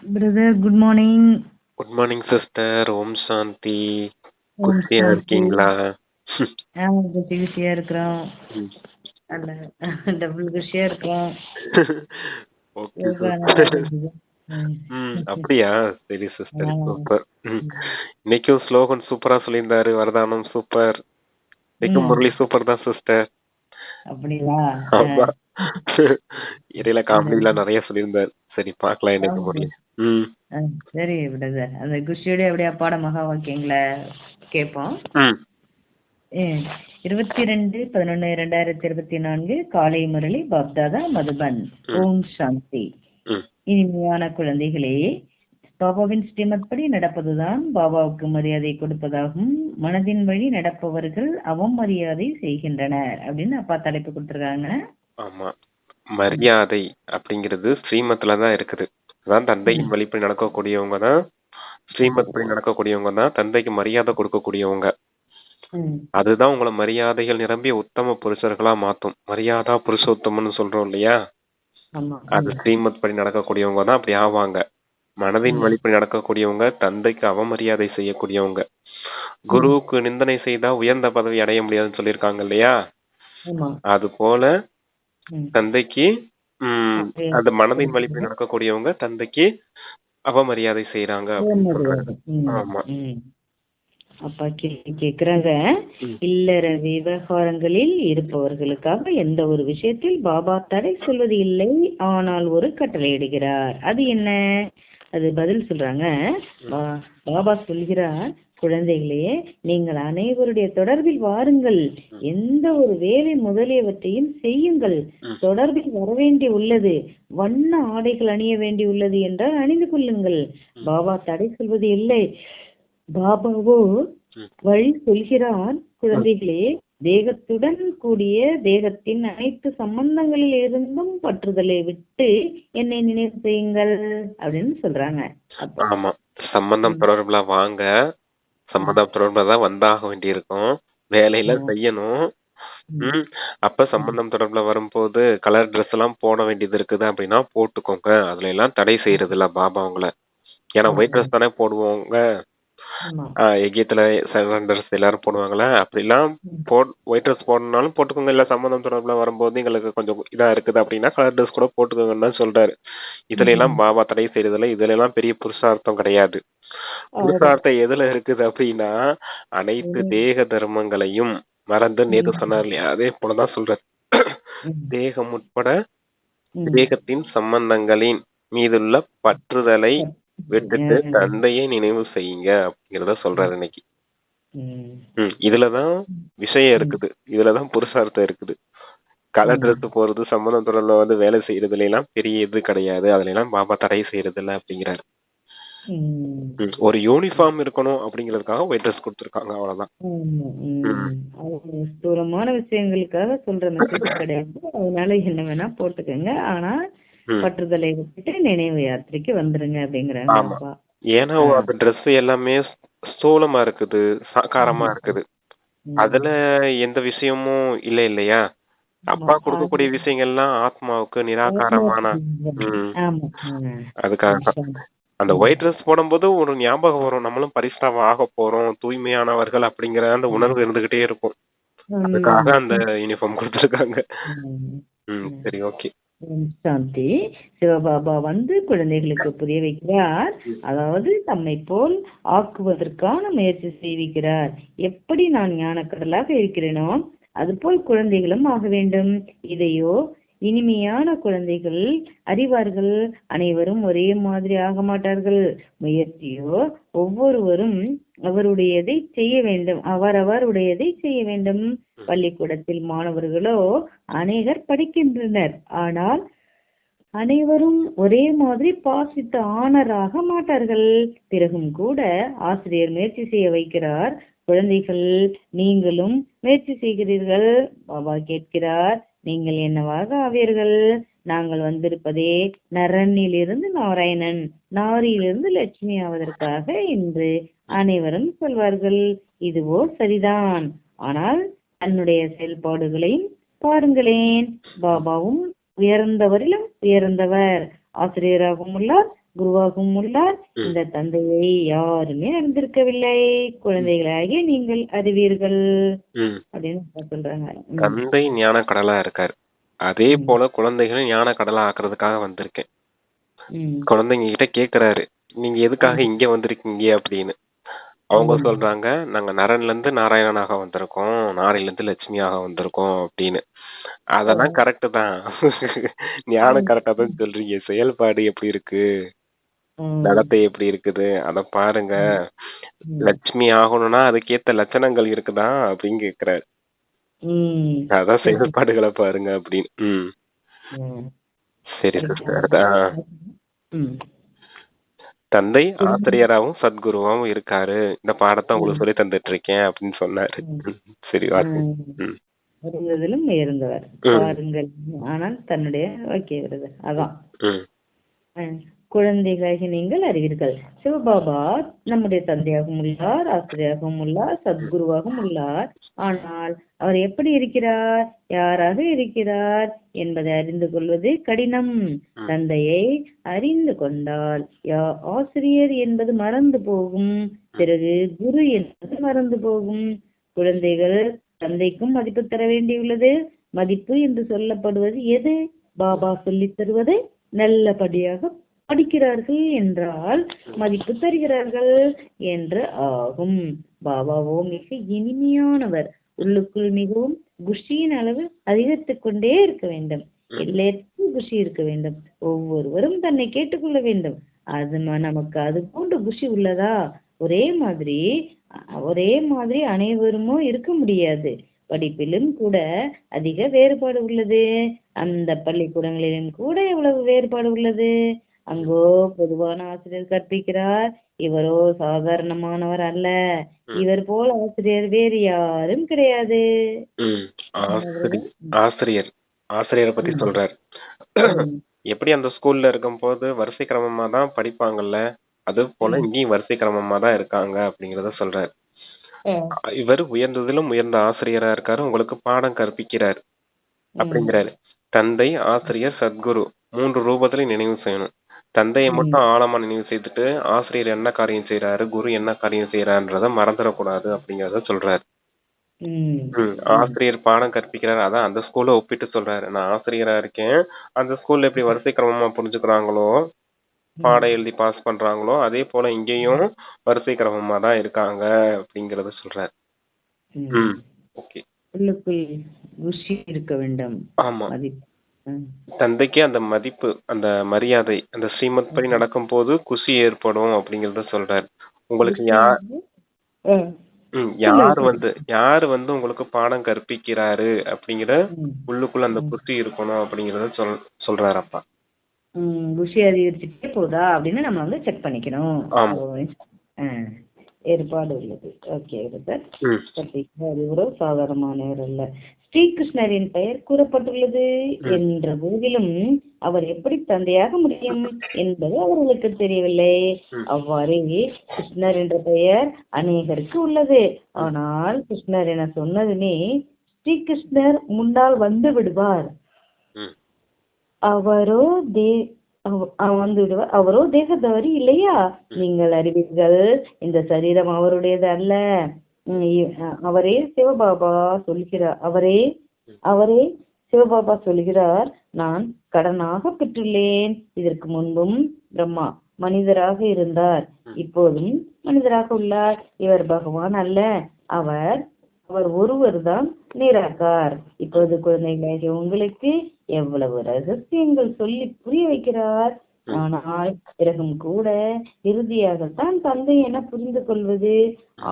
Brother good morning. Good morning sister. ஓம் சாந்தி. ஓம் குஷியா சாந்தி. இருக்கீங்களா? குஷியா இருக்கிறோம். அல்ல டபுள் குஷியா இருக்கிறோம். Okay sister. அப்படியா? சரி சிஸ்டர், சூப்பர். இன்னைக்கும் ஸ்லோகன் சூப்பரா சொல்லியிருந்தாரு. வரதானம் சூப்பர். இன்னைக்கும் முரளி சூப்பர் தான் சிஸ்டர். அப்படியா? ஆமா, இடையில காமெடிலாம் நிறைய சொல்லியிருந்தாரு. சரி பார்க்கலாம் இன்னைக்கு முரளி. சரி பிரதர், அந்த குஷியோட அப்படியே பாட மகா வாக்கியங்களை கேட்போம். 22/11/2024 காலை முரளி பாப்தாதா மதுபன். ஓம் சாந்தி. இனிமையான குழந்தைகளே, பாபாவின் ஸ்ரீமத்படி நடப்பதுதான் பாபாவுக்கு மரியாதை கொடுப்பதாகும். மனதின் வழி நடப்பவர்கள் அவமரியாதை செய்கின்றனர் அப்படின்னு அப்பா தலைப்பு கொடுத்துருக்காங்க. ஆமா, மரியாதை அப்படிங்கிறது ஸ்ரீமத்ல தான் இருக்குது. அதான் தந்தையின் வழிப்படி நடக்கக்கூடியவங்க தான் ஸ்ரீமத் படி நடக்கக்கூடியவங்க தான் தந்தைக்கு மரியாதை கொடுக்கக்கூடியவங்க. அதுதான் உங்களை மரியாதைகள் நிரம்பிய உத்தம புருஷர்களா மாத்தும். மரியாதா புருஷோத்தமன்னு சொல்றோம் இல்லையா, அது ஸ்ரீமத் படி நடக்கக்கூடியவங்க தான் அப்படி ஆவாங்க. மனதின் வழிப்படி நடக்கக்கூடியவங்க தந்தைக்கு அவமரியாதை செய்யக்கூடியவங்க. குருவுக்கு நிந்தனை செய்தா உயர்ந்த பதவி அடைய முடியாதுன்னு சொல்லியிருக்காங்க இல்லையா, அது போல தந்தைக்கு அந்த மனதின் வழிப்படி நடக்கக்கூடியவங்க தந்தைக்கு அவமரியாதை செய்யறாங்க. ஆமா, அப்பா கேக்குறாங்க, இல்லற விவகாரங்களில் இருப்பவர்களுக்காக எந்த ஒரு விஷயத்தில் பாபா தடை சொல்வது இல்லை, ஆனால் ஒரு கட்டளை இடுகிறார். அது என்ன? அது பதில் சொல்றாங்க. பாபா சொல்கிறார், குழந்தைகளே, நீங்கள் அனைவருடைய தொடர்பில் வாருங்கள், எந்த ஒரு வேலை முதலியவற்றையும் செய்யுங்கள். தொடர்பில் வர வேண்டி உள்ளது, வண்ண ஆடைகள் அணிய வேண்டி உள்ளது என்றால் அணிந்து கொள்ளுங்கள். பாபா தடை சொல்வது இல்லை, பாபாவோ வழி சொல்கிறார். குழந்தைகளே, தேகத்துடன் கூடிய தேகத்தின் அனைத்து சம்பந்தங்களில் இருந்தும் பற்றுதலை விட்டு என்னை நினைவு செய்யுங்கள் அப்படின்னு சொல்றாங்க. ஆமா, சம்பந்தம் தொடர்புல வாங்க, சம்பந்தம் தொடர்புல தான் வந்தாக வேண்டியிருக்கும், வேலையில செய்யணும். அப்ப சம்பந்தம் தொடர்புல வரும்போது கலர் ட்ரெஸ் எல்லாம் போட வேண்டியது இருக்குது அப்படின்னா போட்டுக்கோங்க. அதுல எல்லாம் தடை செய்யறது இல்ல பாபா உங்களை. ஏன்னா ஒயிட் ட்ரெஸ் தானே போடுவோங்க. எகியத்துல சரண்டர்ஸ் எல்லாரும் போடுவாங்களா, அப்படிலாம் ஒயிட் ட்ரெஸ் போடணும்னாலும் போட்டுக்கோங்க. இல்ல சம்பந்தம் தொடர்புல வரும்போது எங்களுக்கு கொஞ்சம் இதா இருக்குது அப்படின்னா கலர் ட்ரெஸ் கூட போட்டுக்கோங்கன்னு சொல்றாரு. இதுல எல்லாம் பாபா தடை செய்யறதுல இதுல எல்லாம் பெரிய புருஷார்த்தம் கிடையாது. புருஷார்த்தம் எதுல இருக்குது அப்படின்னா அனைத்து தேக தர்மங்களையும் மறந்து நேரு சொன்னார் இல்லையா, அதே போலதான் சொல்றாரு. தேகம் உட்பட தேகத்தின் சம்பந்தங்களின் மீதுள்ள பற்றுதலை விட்டுட்டு தந்தையை நினைவு செய்யுங்க அப்படிங்கறத சொல்றாரு இன்னைக்கு. இதுலதான் விஷயம் இருக்குது, இதுலதான் புருஷார்த்தம் இருக்குது. கலர் ட்ரெஸ் போறது சம்பந்தம் தொடர்ல வேலை செய்யறதுல எல்லாம் பெரிய இது கிடையாது, அதுல எல்லாம் பாபா தடை செய்யறது இல்ல அப்படிங்கிறாரு. ஒரு யூனிஃபார்ம் இருக்கணும் அப்படிங்கறதுக்காக ஒயிட் ட்ரெஸ் கொடுத்திருக்காங்க, அவ்வளவுதான். ஸ்தூலமான விஷயங்களுக்காக சொல்ற மெசேஜ் கிடையாது. அதனால என்ன வேணா போட்டுக்கங்க, ஆனா பற்றுதலை விட்டுட்டு நினைவு யாத்திரைக்கு வந்துருங்க அப்படிங்கிறாங்க. ஏன்னா அந்த ட்ரெஸ் எல்லாமே ஸ்தூலமா இருக்குது, சாகாரமா இருக்குது, அதுல எந்த விஷயமும் இல்ல இல்லையா. அப்பா கொடுக்கக்கூடிய விஷயங்கள்லாம் ஆத்மாவுக்கு நிராகாரமான. அதுக்காக அந்த ஒயிட் ட்ரெஸ் போடும்போது ஒரு ஞாபகம் வரும், நம்மளும் பரிசுத்தமா ஆக போறோம், தூய்மையானவர்கள் அப்படிங்கிற அந்த உணர்வு இருந்துகிட்டே இருக்கும். அதுக்காக அந்த யூனிஃபார்ம் கொடுத்திருக்காங்க. சரி, ஓகே. சாந்தி. சிவபாபா குழந்தைகளுக்கு புரிய வைக்கிறார், அதாவது தம்மை போல் ஆக்குவதற்கான முயற்சி செய்விக்கிறார். எப்படி நான் ஞானக்கடலாக இருக்கிறேனோ அதுபோல் குழந்தைகளும் ஆக வேண்டும். இதையோ இனிமையான குழந்தைகள் அறிவார்கள். அனைவரும் ஒரே மாதிரி ஆக மாட்டார்கள். முயற்சியோ ஒவ்வொருவரும் அவருடையதை செய்ய வேண்டும், அவரவருடையதை செய்ய வேண்டும். பள்ளிக்கூடத்தில் மாணவர்களோ அநேகர் படிக்கின்றனர், ஆனால் அனைவரும் ஒரே மாதிரி பாசித்த ஆனராக மாட்டார்கள். பிறகும் கூட ஆசிரியர் முயற்சி செய்ய வைக்கிறார். குழந்தைகள், நீங்களும் முயற்சி செய்கிறீர்கள். பாபா கேட்கிறார், நீங்கள் என்னவாக ஆவீர்கள்? நாங்கள் வந்திருப்பதே நரனிலிருந்து நாராயணன், நாரியிலிருந்து லட்சுமி ஆவதற்காக என்று அனைவரும் சொல்வார்கள். இதுவோ சரிதான், ஆனால் தன்னுடைய செயல்பாடுகளையும் பாருங்களேன். பாபாவும் உயர்ந்தவரிலும் உயர்ந்தவர், ஆசிரியராகவும் உள்ளார், குருவாகவும் உள்ளார். இந்த தந்தையை யாருமே அறிந்திருக்கவில்லை, குழந்தைகளாகிய நீங்கள் அறிவீர்கள் அப்படின்னு சொல்றாங்க. தந்தை ஞான கடலா இருக்காரு, அதே போல குழந்தைகளும் ஞான கடலா ஆக்குறதுக்காக வந்திருக்கேன். குழந்தைங்க கிட்ட கேக்குறாரு, நீங்க எதுக்காக இங்க வந்திருக்கீங்க அப்படின்னு. அவங்க சொல்றாங்க, நாங்க நரன்ல இருந்து நாராயணனாக வந்திருக்கோம், நாரையில இருந்து லட்சுமியாக வந்திருக்கோம் அப்படின்னு. அதெல்லாம் கரெக்ட் தான், ஞானம் கரெக்டா தான் சொல்றீங்க, செயல்பாடு எப்படி இருக்கு, நடத்தை எப்படி இருக்குது அத பாருங்க. லட்சுமி ஆகணும்னா அதுக்கேத்த லட்சணங்கள் இருக்குதா அப்படின்னு கேக்குறாரு. அதான் செயல்பாடுகளை பாருங்க அப்படின்னு. சரி சிஸ்டர். தந்தை ஆசிரியராகவும் சத்குருவாவும் இருக்காரு, இந்த பாடத்தை உங்களுக்கு சொல்லி தந்துட்டு இருக்கேன் அப்படின்னு சொன்னாரு. சரி, இருந்ததிலும் உயர்ந்தவர் பாருங்கள், ஆனால் தன்னுடைய வாக்கியது அதான். குழந்தைகளாகி நீங்கள் அறிவீர்கள். சிவபாபா நம்முடைய தந்தையாகவும் உள்ளார், ஆசிரியராகவும் உள்ளார், சத்குருவாகவும் உள்ளார். ஆனால் அவர் எப்படி இருக்கிறார், யாராக இருக்கிறார் என்பதை அறிந்து கொள்வது கடினம். தந்தையை அறிந்து கொண்டால் ஆசிரியர் என்பது மறந்து போகும், பிறகு குரு என்பது மறந்து போகும். குழந்தைகள் தந்தைக்கும் மதிப்பு தர வேண்டியுள்ளது. மதிப்பு என்று சொல்லப்படுவது எது? பாபா சொல்லித் தருவது நல்லபடியாக படிக்கிறார்கள் என்றால் மதிப்பு தருகிறார்கள் என்று ஆகும். பாபாவோ மிக இனிமையானவர், உள்ளுக்குள் மிகவும் குஷியின் அளவு அதிகரித்துக் கொண்டே இருக்க வேண்டும். எல்லாருக்கும் குஷி இருக்க வேண்டும், ஒவ்வொருவரும் தன்னை கேட்டுக்கொள்ள வேண்டும். அது நமக்கு அது போன்ற குஷி உள்ளதா? ஒரே மாதிரி அனைவருமோ இருக்க முடியாது. படிப்பிலும் கூட அதிக வேறுபாடு உள்ளது. அந்த பள்ளிக்கூடங்களிலும் கூட எவ்வளவு வேறுபாடு உள்ளது. அங்கோ பொதுவான ஆசிரியர் கற்பிக்கிறார், இவரோ சாதாரணமானவர் அல்ல, இவர் போல் ஆசிரியர் வேறு யாரும் கிடையாது. ஆசிரியரை பத்தி சொல்றார். எப்படி அந்த ஸ்கூல்ல இருக்கும் போது வரிசை கிரமமா தான் படிப்பாங்கல்ல, அது போல இங்கேயும் வரிசை கிரமமா தான் இருக்காங்க அப்படிங்கறத சொல்றாரு. இவர் உயர்ந்ததிலும் உயர்ந்த ஆசிரியரா இருக்காரு, உங்களுக்கு பாடம் கற்பிக்கிறார் அப்படிங்கிறாரு. தந்தை, ஆசிரியர், சத்குரு 3 ரூபத்திலையும் நினைவு செய்யணும். தந்தையை மட்டும் ஆழமா நினைவு செய்துட்டு ஆசிரியர் என்ன காரியம் செய்யறாரு, குரு என்ன காரியம் செய்யறாருன்றத மறந்துடக்கூடாது அப்படிங்கறத சொல்றாரு. ஆசிரியர் பாடம் கற்பிக்கிறாரு, அதான் அந்த ஸ்கூல்ல ஒப்பிட்டு சொல்றாரு. நான் ஆசிரியரா இருக்கேன், அந்த ஸ்கூல்ல எப்படி வரிசை கிரமமா புரிஞ்சுக்கிறாங்களோ, பாடம் எழுதி பாஸ் பண்றாங்களோ, அதே போல இங்கேயும் வரிசை கிரமமா தான் இருக்காங்க அப்படிங்கறத சொல்றாரு. ஓகே, இருக்க வேண்டும். ஆமா, தந்தைக்கு அந்த மதிப்பு, அந்த மரியாதை, அந்த ஸ்ரீமத் படி நடக்கும் போது குஷி ஏற்படும் அப்படிங்கறத சொல்றாரு. உங்களுக்கு யாரு வந்து உங்களுக்கு பாடம் கற்பிக்கிறாரு அப்படிங்கிற உள்ளுக்குள்ள அந்த குஷி இருக்கணும் அப்படிங்கறத சொல்றாரு அப்பா. குஷி அதிகரிச்சுட்டே போதா அப்படின்னு நம்ம வந்து செக் பண்ணிக்கணும். ஏற்பாடு உள்ளது. ஓகே சார், இவரோ சாதாரணமானவர் அல்ல. ஸ்ரீகிருஷ்ணரின் பெயர் கூறப்பட்டுள்ளது என்ற போதிலும் அவர் எப்படி தந்தையாக முடியும் என்பது அவர்களுக்கு தெரியவில்லை. அவ்வாறே கிருஷ்ணர் என்ற பெயர் அநேகருக்கு உள்ளது. ஆனால் கிருஷ்ணர் என சொன்னதுமே ஸ்ரீகிருஷ்ணர் முன்னால் வந்து விடுவார். அவரோ தேகதாரி இல்லையா? நீங்கள் அறிவீர்கள், இந்த சரீரம் அவருடையது அல்ல. அவரே சிவபாபா சொல்கிறார், நான் கடனாக பெற்றுள்ளேன். இதற்கு முன்பும் பிரம்மா மனிதராக இருந்தார், இப்போதும் மனிதராக உள்ளார். இவர் பகவான் அல்ல, அவர் ஒருவர் தான் நிராகார். இப்போது குழந்தைகளாகிய உங்களுக்கு எவ்வளவு ரகசியங்கள் சொல்லி புரிய வைக்கிறார். ஆனால் பிறகும் கூட இறுதியாகத்தான் தந்தை என புரிந்து கொள்வது,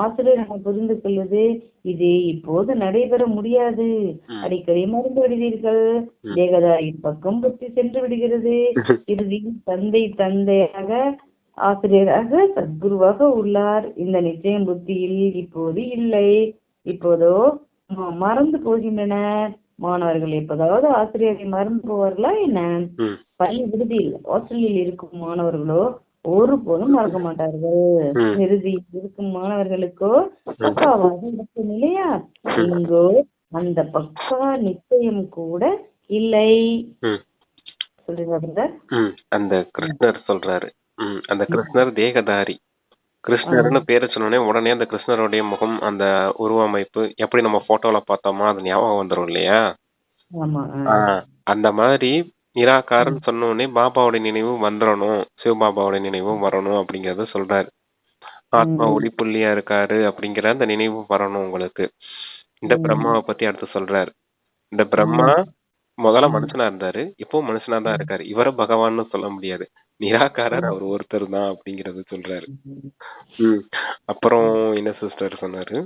ஆசிரியர் என புரிந்து கொள்வது, இது இப்போது நடைபெற முடியாது. அடிக்கடி மறந்து விடுவீர்கள். தேகதாயின் பக்கம் புத்தி சென்று விடுகிறது. இறுதியில் தந்தையாக ஆசிரியராக சத்குருவாக உள்ளார். இந்த நிச்சயம் புத்தியில் இப்போது இல்லை. இப்போதோ மறந்து போகின்றன. மாணவர்கள் எப்போதாவது ஆசிரியரை மறந்து போவார்களா என்ன? பள்ளி விடுதியில் ஹாஸ்டலில் இருக்கும் மாணவர்களோ ஒருபோதும் மறக்க மாட்டார்கள். விடுதியில் இருக்கும் மாணவர்களுக்கோ பக்காவாக இருக்கும் இல்லையா? இங்கோ அந்த பக்கா நிச்சயம் கூட இல்லை. அந்த கிருஷ்ணர் சொல்றாரு, அந்த கிருஷ்ணர் தேகதாரி. கிருஷ்ணர்னு பேரை சொன்னோடனே உடனே அந்த கிருஷ்ணருடைய முகம், அந்த உருவமைப்பு எப்படி நம்ம போட்டோல பார்த்தோமோ அது ஞாபகம் வந்துரும் இல்லையா? ஆமா. அந்த மாதிரி நிராகாரன்னு சொன்ன உடனே பாபாவோட நினைவும் வந்துடணும், சிவபாபாவோட நினைவும் வரணும் அப்படிங்கறத சொல்றாரு. ஆத்மா ஒளிப்புள்ளியா இருக்காரு அப்படிங்கிற அந்த நினைவு வரணும் உங்களுக்கு. இந்த பிரம்மாவை பத்தி அடுத்து சொல்றாரு. இந்த பிரம்மா முதல்ல மனுஷனா இருந்தாரு, இப்போ மனுஷனா தான் இருக்காரு. இவர பகவான்னு சொல்ல முடியாது, நிராகாரர் அவர் ஒருத்தர் தான் அப்படிங்கறது சொல்றாரு. அப்புறம் என்ன சிஸ்டர் சொன்னாரு?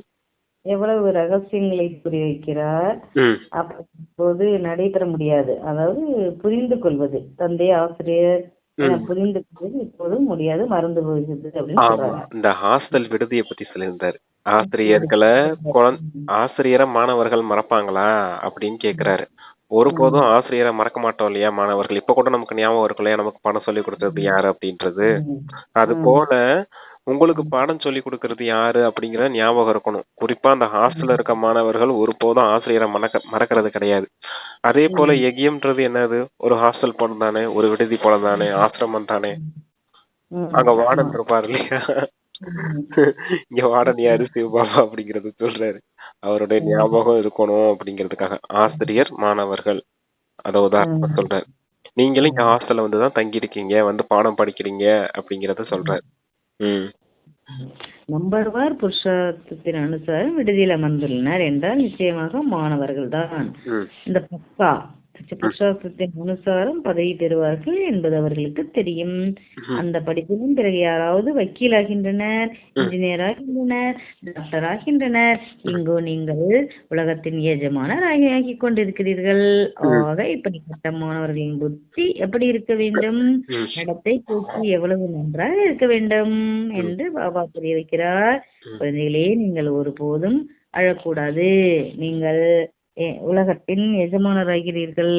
எவ்வளவு ரகசியங்களை புரிய வைக்கிறார். அப்போது நடைபெற முடியாது, அதாவது புரிந்து கொள்வது, தந்தை ஆசிரியர் புரிந்து கொள்வது இப்போது முடியாது, மறந்து போகிறது அப்படின்னு சொல்றாங்க. இந்த ஹாஸ்டல் விடுதியை பத்தி சொல்லியிருந்தாரு. ஆசிரியர்களை ஆசிரியரை மாணவர்கள் மறப்பாங்களா அப்படின்னு கேக்குறாரு. ஒருபோதும் ஆசிரியரை மறக்க மாட்டோம் இல்லையா மாணவர்கள்? இப்ப கூட நமக்கு ஞாபகம் இருக்கும் இல்லையா, நமக்கு பாடம் சொல்லி கொடுத்தது யாரு அப்படின்றது. அது போல உங்களுக்கு பாடம் சொல்லி கொடுக்கறது யாரு அப்படிங்கிற ஞாபகம் இருக்கணும். குறிப்பா அந்த ஹாஸ்டல்ல இருக்க மாணவர்கள் ஒருபோதும் ஆசிரியரை மறக்கிறது கிடையாது. அதே போல யஜ்யம்ன்றது என்னது? ஒரு ஹாஸ்டல் போல தானே, ஒரு விடுதி போல தானே, ஆசிரமம் தானே. அங்க வார்டன் இருப்பாரு இல்லையா, இங்க வார்டன் யாரு? சிவபாபா அப்படிங்கறது சொல்றாரு. அவருடைய ஞாபகம் இருக்கணும் அப்படிங்கிறதுக்காக ஆசிரியர் மாணவர்கள் அத உதாரணமா சொல்றாரு. நீங்களும் இங்க ஹாஸ்டல்ல வந்துதான் தங்கி இருக்கீங்க, வந்து பாடம் படிக்கிறீங்க அப்படிங்கறத சொல்றாரு. நம்பர்வார் புருஷார்த்தத்தின் அனுசாரம் விடுதியில் அமர்ந்துள்ளனர் என்றால் நிச்சயமாக மாணவர்கள் தான். இந்த பக்கா புருஷார்த்தத்தின் அனுசாரம் பதவி பெறுவார்கள் என்பது அவர்களுக்கு தெரியும். அந்த படிப்பிலும் பிறகு யாராவது வக்கீல் ஆகின்றனர், இன்ஜினியர் ஆகின்றனர், டாக்டர் ஆகின்றனர். இங்கோ நீங்கள் உலகத்தின் எஜமானர் ஆகி கொண்டிருக்கிறீர்கள். ஆக இப்படிப்பட்ட மாணவர்களின் புத்தி எப்படி இருக்க வேண்டும், நடத்தை போக்கி எவ்வளவு நன்றாக இருக்க வேண்டும் என்று பாபா புரிய வைக்கிறார். குழந்தைகளே, நீங்கள் ஒருபோதும் அழக்கூடாது. நீங்கள் உலகத்தின் எஜமானராகிறீர்கள்.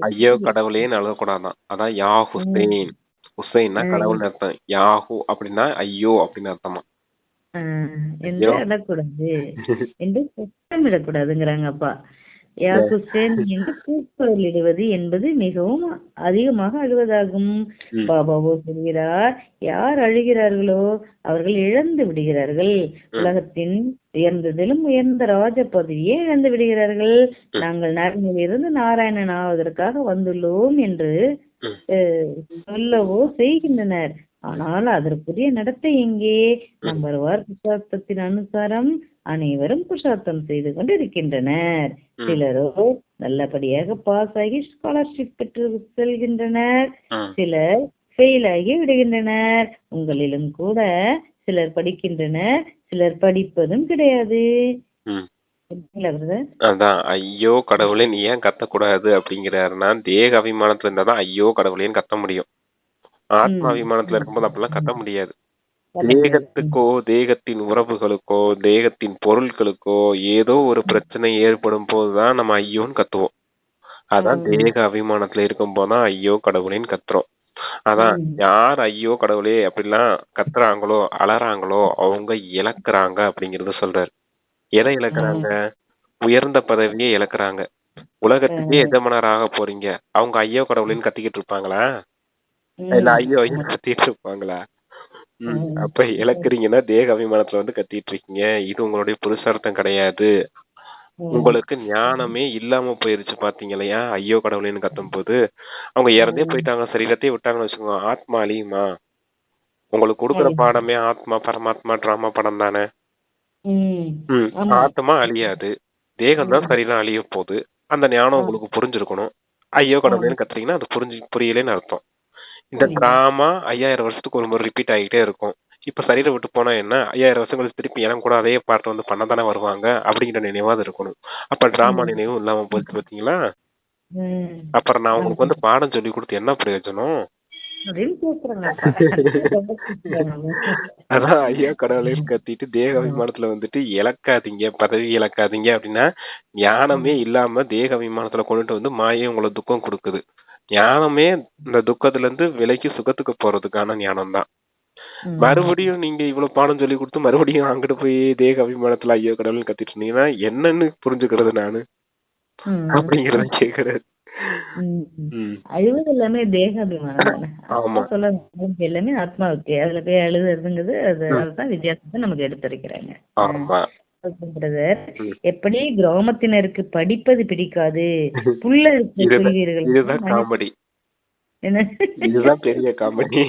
ஐயோ கடவுளேன்னு அழக்கூடாதான். அதான் யா ஹுசைன். ஹுசைன்னா கடவுள் அர்த்தம். யாஹூ அப்படின்னா ஐயோ அப்படின்னு அர்த்தமா. என்று அழக்கூடாது என்று சத்தமிடக்கூடாதுங்கிறாங்க அப்பா. யா ஹுசேன் என்று கூக்குரலிடுவது என்பது மிகவும் அதிகமாக அழுவதாகும். பாபாவோ சொல்கிறார், யார் அழுகிறார்களோ அவர்கள் இழந்து விடுகிறார்கள். உலகத்தின் உயர்ந்ததிலும் உயர்ந்த ராஜ பதவியை இழந்து விடுகிறார்கள். நாங்கள் நரனிலிருந்து நாராயணன் ஆவதற்காக வந்துள்ளோம் என்று சொல்லவோ செய்கின்றனர். ஆனால் அதற்குரிய நடத்தை எங்கே? நம்பர்வார் புருஷார்த்தத்தின் அனுசாரம் அனைவரும் புருஷார்த்தம் செய்து கொண்டு இருக்கின்றனர். சிலரோ நல்லபடியாக பாஸ் ஆகி ஸ்காலர்ஷிப் பெற்று செல்கின்றனர், சிலர் ஃபெயில் ஆகி விடுகின்றனர். உங்களிலும் கூட சிலர் படிக்கின்றனர், சிலர் படிப்பதும் கிடையாது. அதான் ஐயோ கடவுளே நீ ஏன் கத்தக்கூடாது அப்படிங்கிறாருன்னா, தேக அபிமானத்துல இருந்தாதான் ஐயோ கடவுளேன்னு கத்த முடியும். ஆத்மா அபிமானத்துல இருக்கும்போது அப்படிலாம் கத்த முடியாது. தேகத்துக்கோ தேகத்தின் உறவுகளுக்கோ தேகத்தின் பொருட்களுக்கோ ஏதோ ஒரு பிரச்சனை ஏற்படும் போதுதான் நம்ம ஐயோன்னு கத்துவோம். அதான் தேக அபிமானத்துல இருக்கும் போதுதான் ஐயோ கடவுளேன்னு கத்துறோம். அதான் யார் ஐயோ கடவுளே அப்படிலாம் கத்துறாங்களோ அலறாங்களோ அவங்க இழக்குறாங்க அப்படிங்கறத சொல்றாரு. எதை இழக்குறாங்க? உயர்ந்த பதவியே இழக்குறாங்க. உலகத்துக்கே எஜமானராக போறீங்க, அவங்க ஐயோ கடவுளேன்னு கத்திக்கிட்டு இருப்பாங்களா? இல்ல ஐயோ ஐயோ கத்திட்டு இருப்பாங்களா? அப்ப இழக்குறீங்கன்னா தேக அபிமானத்துல வந்து கத்திட்டு இருக்கீங்க. இது உங்களுடைய புருஷார்த்தம் கிடையாது. உங்களுக்கு ஞானமே இல்லாம போயிருச்சு பாத்தீங்க இல்லையா ஐயோ கடவுளேன்னு கத்தும் போது. அவங்க இறந்தே போயிட்டாங்க, சரீரத்தையே விட்டாங்கன்னு வச்சுக்கோங்க, ஆத்மா அழியுமா? உங்களுக்கு கொடுக்குற பாடமே ஆத்மா பரமாத்மா டிராமா படம் தானே. ஆத்மா அழியாது, தேகம் தான் சரீரம் அழிய போகுது. அந்த ஞானம் உங்களுக்கு புரிஞ்சிருக்கணும். ஐயோ கடவுளேன்னு கத்துறீங்கன்னா அது புரியலேன்னு அர்த்தம். இந்த டிராமா 5000 வருஷத்துக்கு ஒரு முறை ரிப்பீட் ஆகிட்டே இருக்கும். இப்ப சரீரம் விட்டு போனா என்ன, 5000 வருஷங்களுக்கு திருப்பி எனக்கு கூட அதே பாட்டு வந்து பண்ணதானே வருவாங்க அப்படிங்கிற நினைவாது இருக்கணும். அப்ப டிராமா நினைவும் இல்லாம போச்சு பாத்தீங்களா? அப்புறம் நான் உங்களுக்கு வந்து பாடம் சொல்லி கொடுத்து என்ன பிரயோஜனம்? அதான் ஐயா கடவுளையும் கத்திட்டு தேக அபிமானத்துல வந்துட்டு இழக்காதீங்க, பதவி இழக்காதீங்க அப்படின்னா ஞானமே இல்லாம தேக அபிமானத்துல கொண்டுட்டு வந்து மாயை உங்களை துக்கம் கொடுக்குது. ஞானமே இந்த துக்கத்துல இருந்து விலைக்கு சுகத்துக்கு போறதுக்கான ஞானம் தான். மறுபடியும் நீங்க இவ்வளவு பாடம் சொல்லி கொடுத்து மறுபடியும் அங்கிட்டு போய் தேக அபிமானத்துல ஐயோ கடவுள்னு கத்திட்டு இருந்தீங்கன்னா என்னன்னு புரிஞ்சுக்கிறது நானு அப்படிங்கறத கேக்குறாரு. அழுவது எல்லாமே தேகாபிமானம் தானே. ஆமா சொல்ல எல்லாமே ஆத்மாவுக்கு, அதுல போய் அழுதுங்கிறது அதுதான் வித்தியாசத்தை நமக்கு எடுத்துரைக்கிறாங்க. ஆமா பிரதர், எப்படி கிராமத்தினருக்கு படிப்பது பிடிக்காது, புல்ல இருக்க சொல்வீர்கள். இதுதான் காமெடி, என்ன இதுதான் பெரிய காமெடி.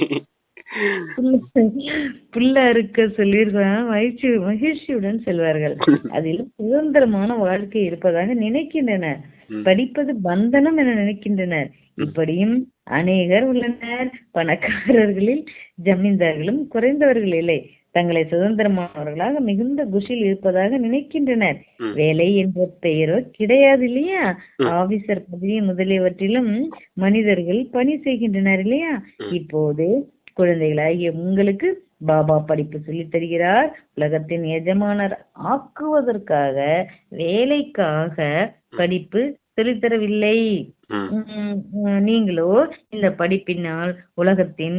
புல்ல இருக்க சொல்லியிருக்காங்க, மகிழ்ச்சியுடன் செல்வார்கள். அதில் சுதந்திரமான வாழ்க்கை இருப்பதாக நினைக்கின்றனர். படிப்பது பந்தனம் என நினைக்கின்றனர். இப்படியும் அநேகர் உள்ளனர். பணக்காரர்களில் ஜமீன்தார்களும் குறைந்தவர்கள் இல்லை. தங்களை சுதந்திரமானவர்களாக மிகுந்த குஷியில் இருப்பதாக நினைக்கின்றனர். வேலை என்ற பெயரோ கிடையாது இல்லையா? ஆபீசர் பதவி முதலியவற்றிலும் மனிதர்கள் பணி செய்கின்றனர் இல்லையா? இப்போது குழந்தைகளாகிய உங்களுக்கு பாபா படிப்பு சொல்லி தருகிறார். உலகத்தின் எஜமானர் ஆக்குவதற்காக, வேலைக்காக படிப்பு சொல்லித்தரவில்லை. நீங்களோ இந்த படிப்பினால் உலகத்தின்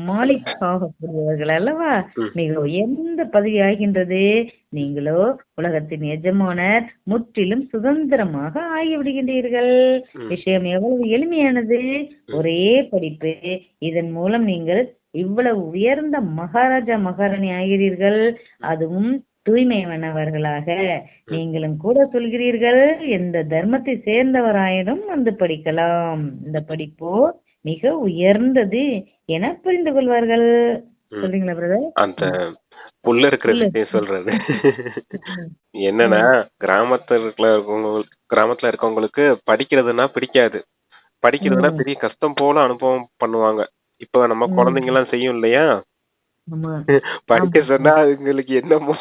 மாலிக்காகக்கூடியவர்கள் அல்லவா? மிக உயர்ந்த பதவி ஆகின்றது. நீங்களோ உலகத்தின் எஜமானர், முற்றிலும் சுதந்திரமாக ஆகிவிடுகின்றீர்கள். விஷயம் எவ்வளவு எளிமையானது. ஒரே படிப்பு, இதன் மூலம் நீங்கள் இவ்வளவு உயர்ந்த மகாராஜா மகாராணி ஆகிறீர்கள். அதுவும் தூய்மையானவர்களாக. நீங்களும் கூட சொல்கிறீர்கள், எந்த தர்மத்தை சேர்ந்தவராயினும் வந்து படிக்கலாம். இந்த படிப்போ மிக உயர்ந்தது என புரிந்து கொள்வார்கள். சொல்றீங்களா பிரதர்? அந்த புல்ல இருக்கிற விஷயம் சொல்றது என்னன்னா, கிராமத்துல இருக்கவங்களுக்கு படிக்கிறதுனா பிடிக்காது. படிக்கிறதுனா பெரிய கஷ்டம் போல அனுபவம் பண்ணுவாங்க. இப்ப நம்ம குழந்தைங்க எல்லாம் செய்யும் இல்லையா, படிக்க சொன்னா அவங்களுக்கு என்னமோ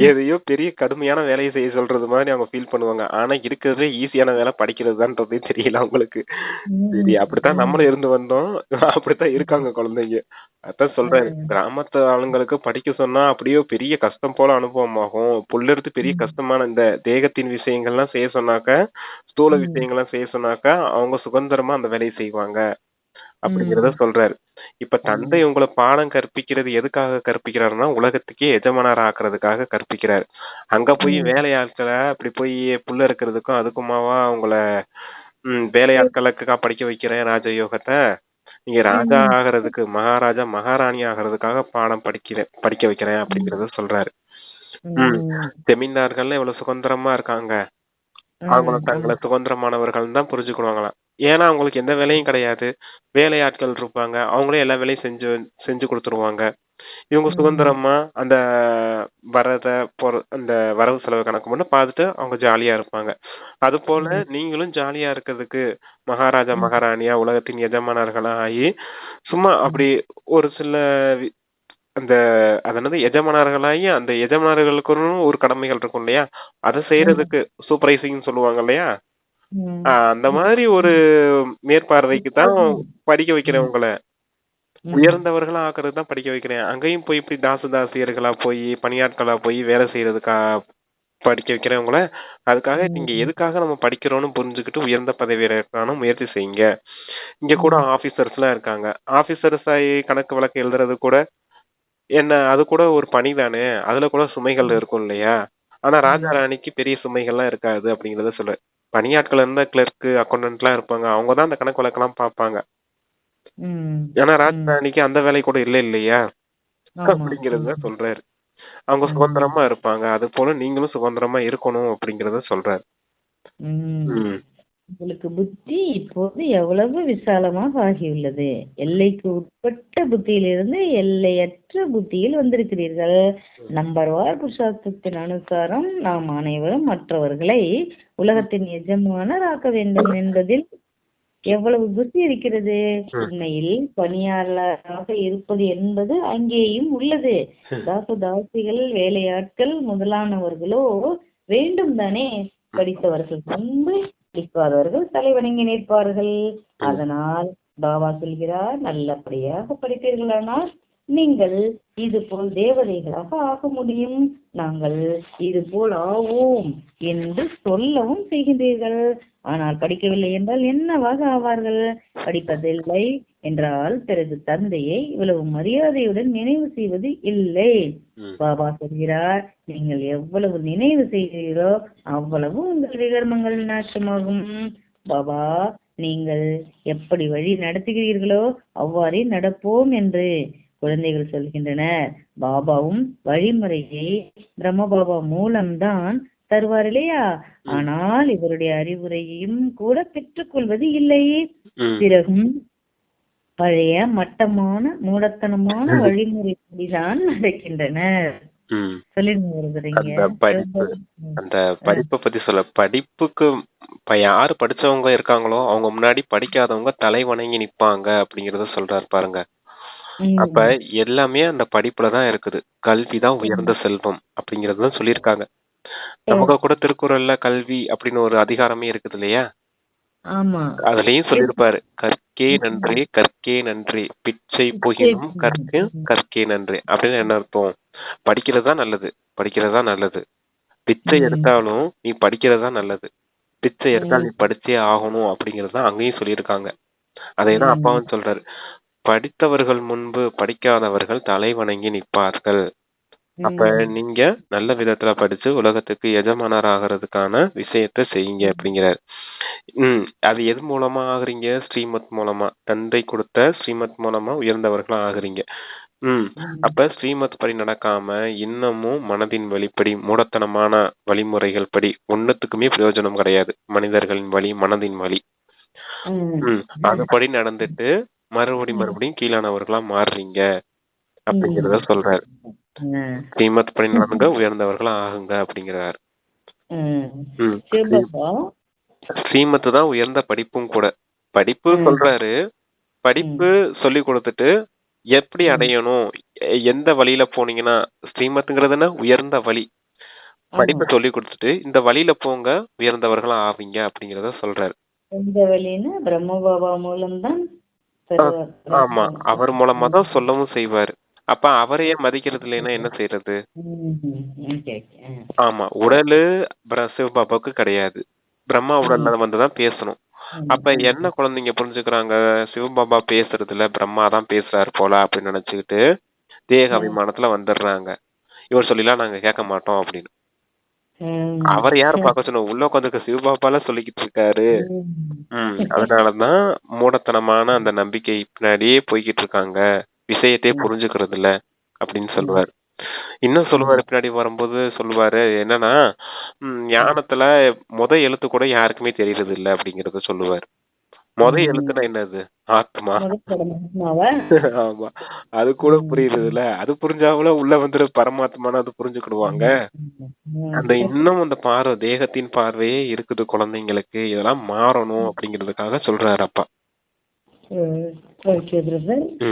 எதையோ பெரிய கடுமையான வேலையை செய்ய சொல்றது மாதிரி அவங்க ஃபீல் பண்ணுவாங்க. ஆனா இருக்கிறதே ஈஸியான வேலை படிக்கிறதுதான்றதே தெரியல அவங்களுக்கு. சரி, அப்படித்தான் நம்மளும் இருந்து வந்தோம், அப்படித்தான் இருக்காங்க குழந்தைங்க. அதான் சொல்றேன், கிராமத்து ஆளுங்களுக்கு படிக்க சொன்னா அப்படியே பெரிய கஷ்டம் போல அனுபவம் ஆகும். புல்ல இருந்து பெரிய கஷ்டமான இந்த தேகத்தின் விஷயங்கள்லாம் செய்ய சொன்னாக்க, ஸ்தூல விஷயங்கள்லாம் செய்ய சொன்னாக்கா அவங்க சுதந்திரமா அந்த வேலையை செய்வாங்க அப்படிங்கறத சொல்றாரு. இப்ப தந்தை உங்களை பாடம் கற்பிக்கிறது எதுக்காக கற்பிக்கிறாருன்னா, உலகத்துக்கே எஜமானர் ஆக்குறதுக்காக கற்பிக்கிறாரு. அங்க போய் வேலையாட்களை அப்படி போய் புல்ல இருக்கிறதுக்கும் அதுக்குமாவா உங்களை வேலையாட்களுக்கா படிக்க வைக்கிறேன் ராஜயோகத்தை? நீங்க ராஜா ஆகிறதுக்கு, மகாராஜா மகாராணி ஆகிறதுக்காக பாடம் படிக்க வைக்கிறேன் அப்படிங்கறத சொல்றாரு. ஜமீன்தார்கள் எவ்வளவு சுதந்திரமா இருக்காங்க, அவங்களும் தங்களை சுதந்திரமானவர்கள் தான் புரிஞ்சுக்கணுவாங்களாம். ஏன்னா அவங்களுக்கு எந்த வேலையும் கிடையாது, வேலையாட்கள் இருப்பாங்க, அவங்களே எல்லா வேலையும் செஞ்சு கொடுத்துருவாங்க. இவங்க சுதந்திரமா அந்த அந்த வரவு செலவு கணக்கு மட்டும் பார்த்துட்டு அவங்க ஜாலியா இருப்பாங்க. அது போல நீங்களும் ஜாலியா இருக்கிறதுக்கு மகாராஜா மகாராணியா உலகத்தின் எஜமானர்களா ஆகி சும்மா அப்படி ஒரு சில அந்த அதனது எஜமானர்களாகி அந்த எஜமானர்களுக்கு ஒரு கடமைகள் இருக்கும் இல்லையா, அதை செய்யறதுக்கு சூப்பர்வைசிங் சொல்லுவாங்க இல்லையா, அந்த மாதிரி ஒரு மேற்பார்வைக்கு தான் படிக்க வைக்கிறேன். உங்களை உயர்ந்தவர்களா ஆக்குறது தான் படிக்க வைக்கிறேன். அங்கேயும் போய் இப்படி தாசியர்களா போய் பணியாட்களா போய் வேலை செய்யறதுக்கா படிக்க வைக்கிறேன் உங்களை. அதுக்காக நீங்க எதுக்காக நம்ம படிக்கிறோம்னு புரிஞ்சுக்கிட்டு உயர்ந்த பதவியேற்கான முயற்சி செய்யுங்க. இங்க கூட ஆபீசர்ஸ் எல்லாம் இருக்காங்க. ஆபீசர்ஸ் ஆகி கணக்கு வழக்கு எழுதுறது கூட என்ன, அது கூட ஒரு பணி தானே, அதுல கூட சுமைகள் இருக்கும் இல்லையா. ஆனா ராஜா ராணிக்கு பெரிய சுமைகள்லாம் இருக்காது அப்படிங்கறத சொல்ல. பணியாட்கள் இருந்தா கிளர்க்கு அக்கௌண்டன்ட் எல்லாம் இருப்பாங்க, அவங்கதான் அந்த கணக்கு வழக்கெல்லாம் பாப்பாங்க. ஆனா ராஜராணிக்கு அந்த வேலை கூட இல்லையா அப்படிங்கறத சொல்றாரு. அவங்க சுதந்திரமா இருப்பாங்க, அது போல நீங்களும் சுதந்திரமா இருக்கணும் அப்படிங்கறத சொல்றாரு. உங்களுக்கு புத்தி இப்போது எவ்வளவு விசாலமாக ஆகியுள்ளது. எல்லைக்கு உட்பட்ட புத்தியிலிருந்து எல்லையற்ற புத்தியில் வந்திருக்கிறீர்கள். நம்பர்வார் புருஷார்த்தத்தின் அனுசாரம் நாம் அனைவரும் மற்றவர்களை உலகத்தின் எஜமானர் ஆக்க வேண்டும் என்பதில் எவ்வளவு புத்தி இருக்கிறது. உண்மையில் பணியாளராக இருப்பது என்பது அங்கேயும் உள்ளது. தாசிகள் வேலையாட்கள் முதலானவர்களோ வேண்டும் தானே. படித்தவர்கள் முன்பு படிக்காதவர்கள் தலைவணங்கி நிற்பார்கள். அதனால் பாபா சொல்கிறார், நல்லபடியாக படிப்பீர்களானால் நீங்கள் இது போல் தேவதைகளாக ஆக முடியும், நாங்கள் இது போல் ஆவோம் என்று சொல்லவும் செய்கின்றீர்கள். ஆனால் படிக்கவில்லை என்றால் என்னவாக ஆவார்கள்? படிப்பதில்லை என்றால் பிறகு தந்தையை இவ்வளவு மரியாதையுடன் நினைவு செய்வது இல்லை. பாபா சொல்கிறார், நீங்கள் எவ்வளவு நினைவு செய்கிறீர்களோ அவ்வளவு உங்கள் விகர்மங்கள் நாசமாகும். பாபா, நீங்கள் எப்படி வழி நடத்துகிறீர்களோ அவ்வாறே நடப்போம் என்று குழந்தைகள் சொல்கின்றனர். பாபாவும் வழிமுறையை பிரம்ம பாபா மூலம்தான் தருவார் இல்லையா? ஆனால் இவருடைய அறிவுரையையும் கூட பெற்றுக்கொள்வது இல்லை. பிறகும் பழைய மட்டமான மூடத்தனமான வழிமுறைதான் நடக்கின்றனர். அந்த படிப்பை பத்தி சொல்ல, படிப்புக்கு யாரு படிச்சவங்க இருக்காங்களோ அவங்க முன்னாடி படிக்காதவங்க தலை வணங்கி நிப்பாங்க அப்படிங்கறத சொல்றாரு பாருங்க. அப்ப எல்லாமே அந்த படிப்புலதான் இருக்குது. கல்விதான் உயர்ந்த செல்வம் அப்படிங்கறதுதான் சொல்லியிருக்காங்க. நமக்கு கூட திருக்குறள்ல கல்வி அப்படின்னு ஒரு அதிகாரமே இருக்குது இல்லையா? அதுலயும் சொல்லிருப்பாரு, கற்கே நன்றி கற்கே நன்றி, பிச்சை புகினும் கற்க கற்கே நன்றி. அப்படின்னு என்ன அர்த்தம்? படிக்கிறதா நல்லது, படிக்கிறதா நல்லது. பிச்சை எடுத்தாலும் நீ படிக்கிறதா நல்லது, பிச்சை எடுத்தால் நீ படிச்சே ஆகணும் அப்படிங்கறதுதான் அங்கேயும் சொல்லியிருக்காங்க. அதைதான் அப்பாவும் சொல்றாரு, படித்தவர்கள் முன்பு படிக்காதவர்கள் தலை வணங்கி நிற்பார்கள். அப்ப நீங்க நல்ல விதத்துல படிச்சு உலகத்துக்கு எஜமானர் ஆகிறதுக்கான விஷயத்த செய்யுங்க அப்படிங்கிறார். அது எது மூலமா ஆகுறீங்க? ஸ்ரீமத் மூலமா, தந்தை கொடுத்த ஸ்ரீமத் மூலமா உயர்ந்தவர்களா ஆகுறீங்க. அப்ப ஸ்ரீமத் படி நடக்காம இன்னமும் மனதின் வழிப்படி மூடத்தனமான வழிமுறைகள் படி ஒன்னுத்துக்குமே பிரயோஜனம் கிடையாது. மனிதர்களின் வழி, மனதின் வழி, அதுபடி நடந்துட்டு மறுபடியும் கீழானவர்களா மாறுறீங்க அப்படிங்கறத சொல்றாரு. ஸ்ரீமத் படி நடந்துங்க, உயர்ந்தவர்களா ஆகுங்க அப்படிங்கிறாரு. ஸ்ரீமத் தான் உயர்ந்த படிப்பும் கூட. படிப்பு சொல்றாரு, படிப்பு சொல்லி கொடுத்துட்டு எப்படி அடையணும், எந்த வழியில போனீங்கன்னா, ஸ்ரீமத்ங்கிறதுனா உயர்ந்த வழி, படிப்பை சொல்லி கொடுத்துட்டு இந்த வழியில போங்க உயர்ந்தவர்களா ஆவீங்க அப்படிங்கறத சொல்றாரு. இந்த வழின்னா பிரம்ம பாபா மூலம்தான். ஆமா, அவர் மூலமா தான் சொல்லவும் செய்வாரு. அப்ப அவரையே மதிக்கிறது இல்லைன்னா என்ன செய்யறது? ஆமா, உடலு சிவபாபாவுக்கு கிடையாது, பிரம்மா உடல்ல வந்துதான் பேசணும். அப்ப என்ன குழந்தைங்க புரிஞ்சுக்கிறாங்க? சிவபாபா பேசுறதுல பிரம்மா தான் பேசுறாரு போல அப்படின்னு நினைச்சுக்கிட்டு தேக அபிமானத்துல வந்துடுறாங்க. இவர் சொல்லிலாம் நாங்க கேட்க மாட்டோம் அப்படின்னு. அவர் யாரு பார்க்க சொன்ன? உள்ள உட்காந்துருக்க சிவபாபால சொல்லிக்கிட்டு இருக்காரு. அதனாலதான் மூடத்தனமான அந்த நம்பிக்கை பின்னாடியே போய்கிட்டு இருக்காங்க, விஷயத்தையே புரிஞ்சுக்கிறது இல்ல அப்படின்னு சொல்லுவாரு. இன்னும் சொல்லுவாரு, பின்னாடி வரும்போது சொல்லுவாரு என்னன்னா, ஞானத்துல எழுத்து கூட யாருக்குமே தெரியறது இல்ல அப்படிங்கறத சொல்லுவாரு. எழுத்துனா என்னது? ஆத்மா. ஆமா, அது கூட புரியுறது இல்ல. அது புரிஞ்சாவுல உள்ள வந்துரு பரமாத்மான அது புரிஞ்சுக்கிடுவாங்க. அந்த இன்னும் அந்த பார்வை, தேகத்தின் பார்வையே இருக்குது குழந்தைங்களுக்கு. இதெல்லாம் மாறணும் அப்படிங்கறதுக்காக சொல்றாரு அப்பா.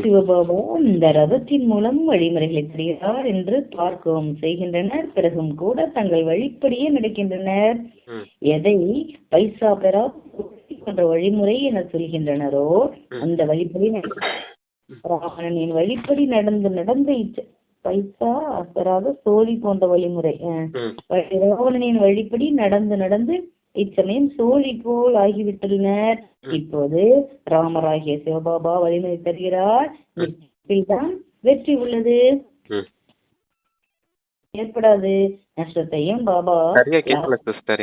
சிவபாபா இந்த ரதத்தின் மூலம் வழிமுறைகளை தருகிறார் என்று பார்க்கவும் செய்கின்றனர். பிறகும் கூட தங்கள் வழிப்படியே நடக்கின்றனர். எதை பைசா பெறா என்ற வழிமுறை என சொல்கின்றனரோ அந்த வழிப்படி ராவணனின் வழிப்படி நடந்து பைசா பெறாத சோழி போன்ற வழிமுறை, ராவணனின் வழிப்படி நடந்து இச்சமயம் சோழி போல் ஆகிவிட்டுள்ளனர். இப்போது ராமராகிய சிவபாபா வழிமுறை தருகிறார். தான் வெற்றி உள்ளது, ஏற்படாது. நஷ்டத்தையும் பாபா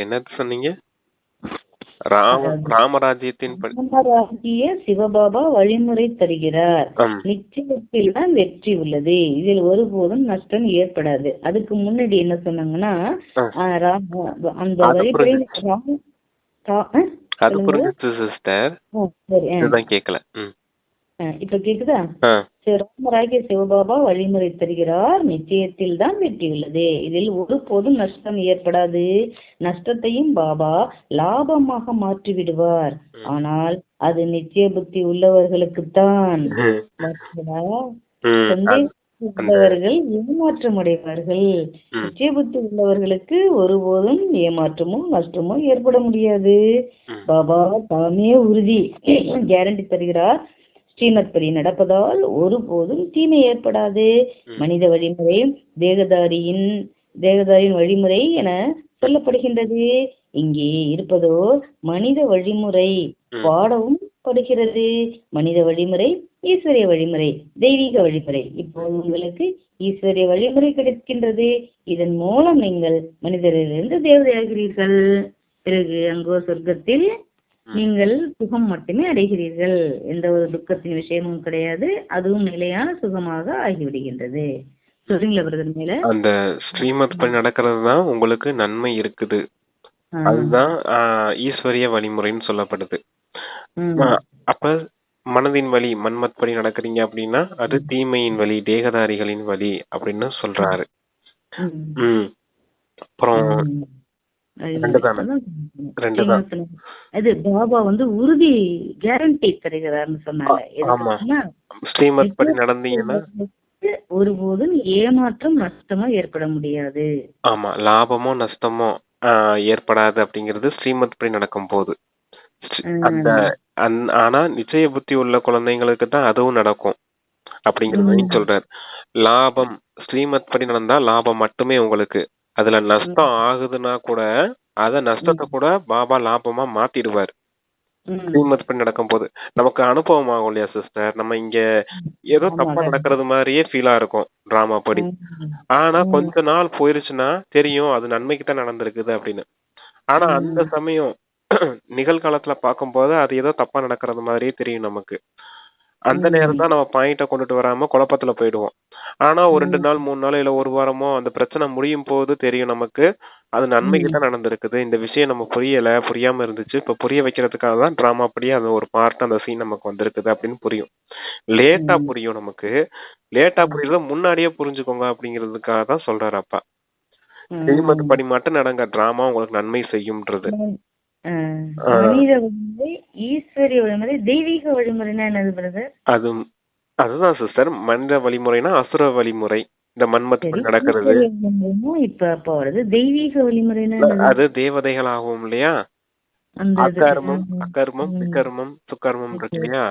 என்ன சொன்னீங்க? ராமராஜ்யத்தின் சிவபாபா வழிமுறை தருகிறார். நிச்சயத்தில் தான் வெற்றி உள்ளது, இதில் ஒருபோதும் நஷ்டம் ஏற்படாது. அதுக்கு முன்னாடி என்ன சொன்னாங்கன்னா, அந்த வழிமுறை கேக்கல. இப்ப கேக்குதா? ராமராகிய சிவபாபா வழிமுறை தருகிறார். நிச்சயத்தில் தான் வெற்றி உள்ளது, இதில் ஒருபோதும் நஷ்டம் ஏற்படாது. நஷ்டத்தையும் பாபா லாபமாக மாற்றி விடுவார். ஆனால் அது நிச்சய புத்தி உள்ளவர்களுக்குத்தான். உள்ளவர்கள் ஏமாற்றம் அடைவார்கள். நிச்சய புத்தி உள்ளவர்களுக்கு ஒருபோதும் ஏமாற்றமோ நஷ்டமோ ஏற்பட முடியாது. பாபா தாமே உறுதி கேரண்டி தருகிறார். ஸ்ரீமத் படி நடப்பதால் ஒருபோதும் தீமை ஏற்படாது. மனித வழிமுறை தேகதாரியின் வழிமுறை என சொல்லப்படுகின்றது. இங்கே இருப்பதோ மனித வழிமுறை பாடவும் படுகிறது. மனித வழிமுறை ஈஸ்வரிய வழிமுறை, தெய்வீக வழிமுறை. இப்போது உங்களுக்கு ஈஸ்வரிய வழிமுறை கிடைக்கின்றது. இதன் மூலம் நீங்கள் மனிதரிலிருந்து தேவதையாகிறீர்கள். பிறகு அங்கோ சொர்க்கத்தில் நீங்கள் சுகம் மட்டுமே அடைகிறீர்கள். எந்த ஒரு துக்கத்தின் விஷயமும் கிடையாது. அதுவும் நிலையான சுகமாக ஆகிவிடுகின்றது. சொல்றீங்களா பிரதர் மேல? அந்த ஸ்ரீமத் படி நடக்கிறது தான் உங்களுக்கு நன்மை இருக்குது. அதுதான் ஈஸ்வரிய வழிமுறைன்னு சொல்லப்படுது. அப்ப மனதின் வழி மன்மத் படி நடக்கிறீங்க அப்படின்னா அது தீமையின் வழி, தேகதாரிகளின் வழி அப்படின்னு சொல்றாரு. அப்புறம் அது பாபா உறுதி கேரண்டி தருகிறார்னு சொன்னாங்க. ஆமா, ஸ்ரீமத் படி நடந்தீங்கன்னா ஒருபோதும் ஏமாற்றம் நஷ்டமோ ஏற்பட முடியாது. ஆமா, லாபமோ நஷ்டமோ ஏற்படாது அப்படிங்கிறது ஸ்ரீமத் படி நடக்கும் போது. அந்த ஆனா நிச்சய புத்தி உள்ள குழந்தைங்களுக்கு தான் அதுவும் நடக்கும் அப்படிங்கறதையும் சொல்றாரு. லாபம் ஸ்ரீமத் படி நடந்தா லாபம் மட்டுமே உங்களுக்கு. அதுல நஷ்டம் ஆகுதுன்னா கூட அத நஷ்டத்தை கூட பாபா லாபமா மாத்திடுவார் ஸ்ரீமத் படி நடக்கும் போது. நமக்கு அனுபவம் ஆகும் இல்லையா சிஸ்டர்? நம்ம இங்க ஏதோ தப்பா நடக்கிறது மாதிரியே ஃபீலா இருக்கும் டிராமா படி. ஆனா கொஞ்ச நாள் போயிருச்சுன்னா தெரியும் அது நன்மைக்கு தான் நடந்திருக்குது அப்படின்னு. ஆனா அந்த சமயம் நிகழ்காலத்துல பார்க்கும்போது அது ஏதோ தப்பா நடக்கிறது மாதிரியே தெரியும் நமக்கு. அந்த நேரம் தான் நம்ம பாயிண்ட கொண்டுட்டு வராம குழப்பத்துல போயிடுவோம். ஆனா ஒரு 2 நாள் 3 நாள் இல்ல ஒரு வாரமோ அந்த பிரச்சனை முடியும் போது தெரியும் நமக்கு அது நன்மைக்கு தான் நடந்திருக்குது. இந்த விஷயம் நம்ம புரியாம இருந்துச்சு. இப்ப புரிய வைக்கிறதுக்காக தான் டிராமா படி அது ஒரு பார்ட் அந்த சீன் நமக்கு வந்திருக்குது அப்படின்னு புரியும். லேட்டா புரியும் நமக்கு. லேட்டா புரியுறத முன்னாடியே புரிஞ்சுக்கோங்க அப்படிங்கிறதுக்காக தான் சொல்றாரு அப்பா. ஸ்ரீமத் படி மட்டும் நடங்க, டிராமா உங்களுக்கு நன்மை செய்யும்ன்றது. மனித வழிமுறை, ஈஸ்வரிய வழிமுறை, தெய்வீக வழிமுறைனா என்னது பிரதர்? அதுதான் சிஸ்டர், மனித வழிமுறைனா அசுர வழிமுறை. இந்த மன்மத் படி நடக்கிறது. இப்ப வருது தெய்வீக வழிமுறைனா அது தேவதைகள் ஆகும் இல்லையா? அகர்மம், விகர்மம், சுகர்மம் இருக்கு இல்லையா?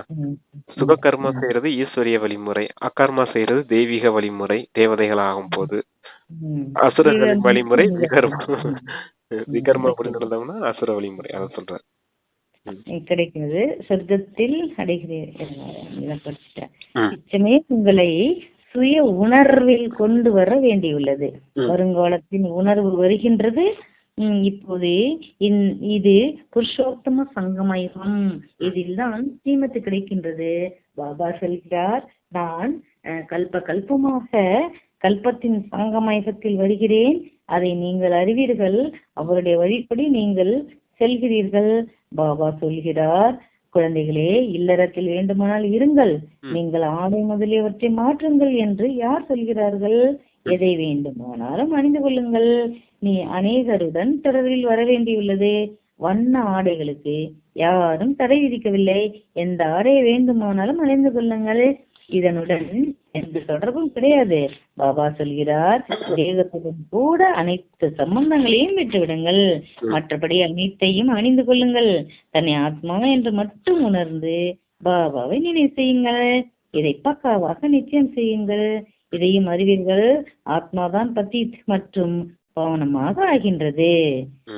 சுககர்மம் செய்யறது ஈஸ்வரிய வழிமுறை, அகர்மா செய்யறது தெய்வீக வழிமுறை தேவதைகள் ஆகும் போது. அசுரர்களின் வழிமுறை விகர்மம். விகர்ம அப்படி நடந்தோம்னா அசுர வழிமுறை. அதை சொல்றாரு. கிடைக்கிறது சொர்க்கத்தில் அடைகிறேன். உங்களை சுய உணர்வில் கொண்டு வர வேண்டியுள்ளது. வருங்காலத்தின் உணர்வு வருகின்றது. இப்போது இது புருஷோத்தம சங்கமயுகம். இதில் தான் ஸ்ரீமத்து கிடைக்கின்றது. பாபா சொல்கிறார், நான் கல்பமாக கல்பத்தின் சங்கமயுகத்தில் வருகிறேன். அதை நீங்கள் அறிவீர்கள். அவருடைய வழிப்படி நீங்கள் செல்கிறீர்கள். பாபா சொல்கிறார், குழந்தைகளே, இல்லறத்தில் வேண்டுமானால் இருங்கள், நீங்கள் ஆடை முதலியவற்றை மாற்றுங்கள் என்று யார் சொல்கிறார்கள்? எதை வேண்டுமானாலும் அணிந்து கொள்ளுங்கள். நீ அநேகருடன் தொடர்பில் வர வேண்டியுள்ளது. வண்ண ஆடைகளுக்கு யாரும் தடை விதிக்கவில்லை. எந்த ஆடையை வேண்டுமானாலும் அணிந்து கொள்ளுங்கள். இதனுடன் எந்த தொடர்பும் கிடையாது. பாபா சொல்கிறார், தேகத்துடன் கூட அனைத்து சம்பந்தங்களையும் விட்டுவிடுங்கள். மற்றபடி அனைத்தையும் அணிந்து கொள்ளுங்கள். தன்னை ஆத்மா என்று மட்டும் உணர்ந்து பாபாவை நினைவு செய்யுங்கள். இதை பக்காவாக நிச்சயம் செய்யுங்கள். இதையும் அறிவீர்கள், ஆத்மாதான் பதீத் மற்றும் பவனமாக ஆகின்றது.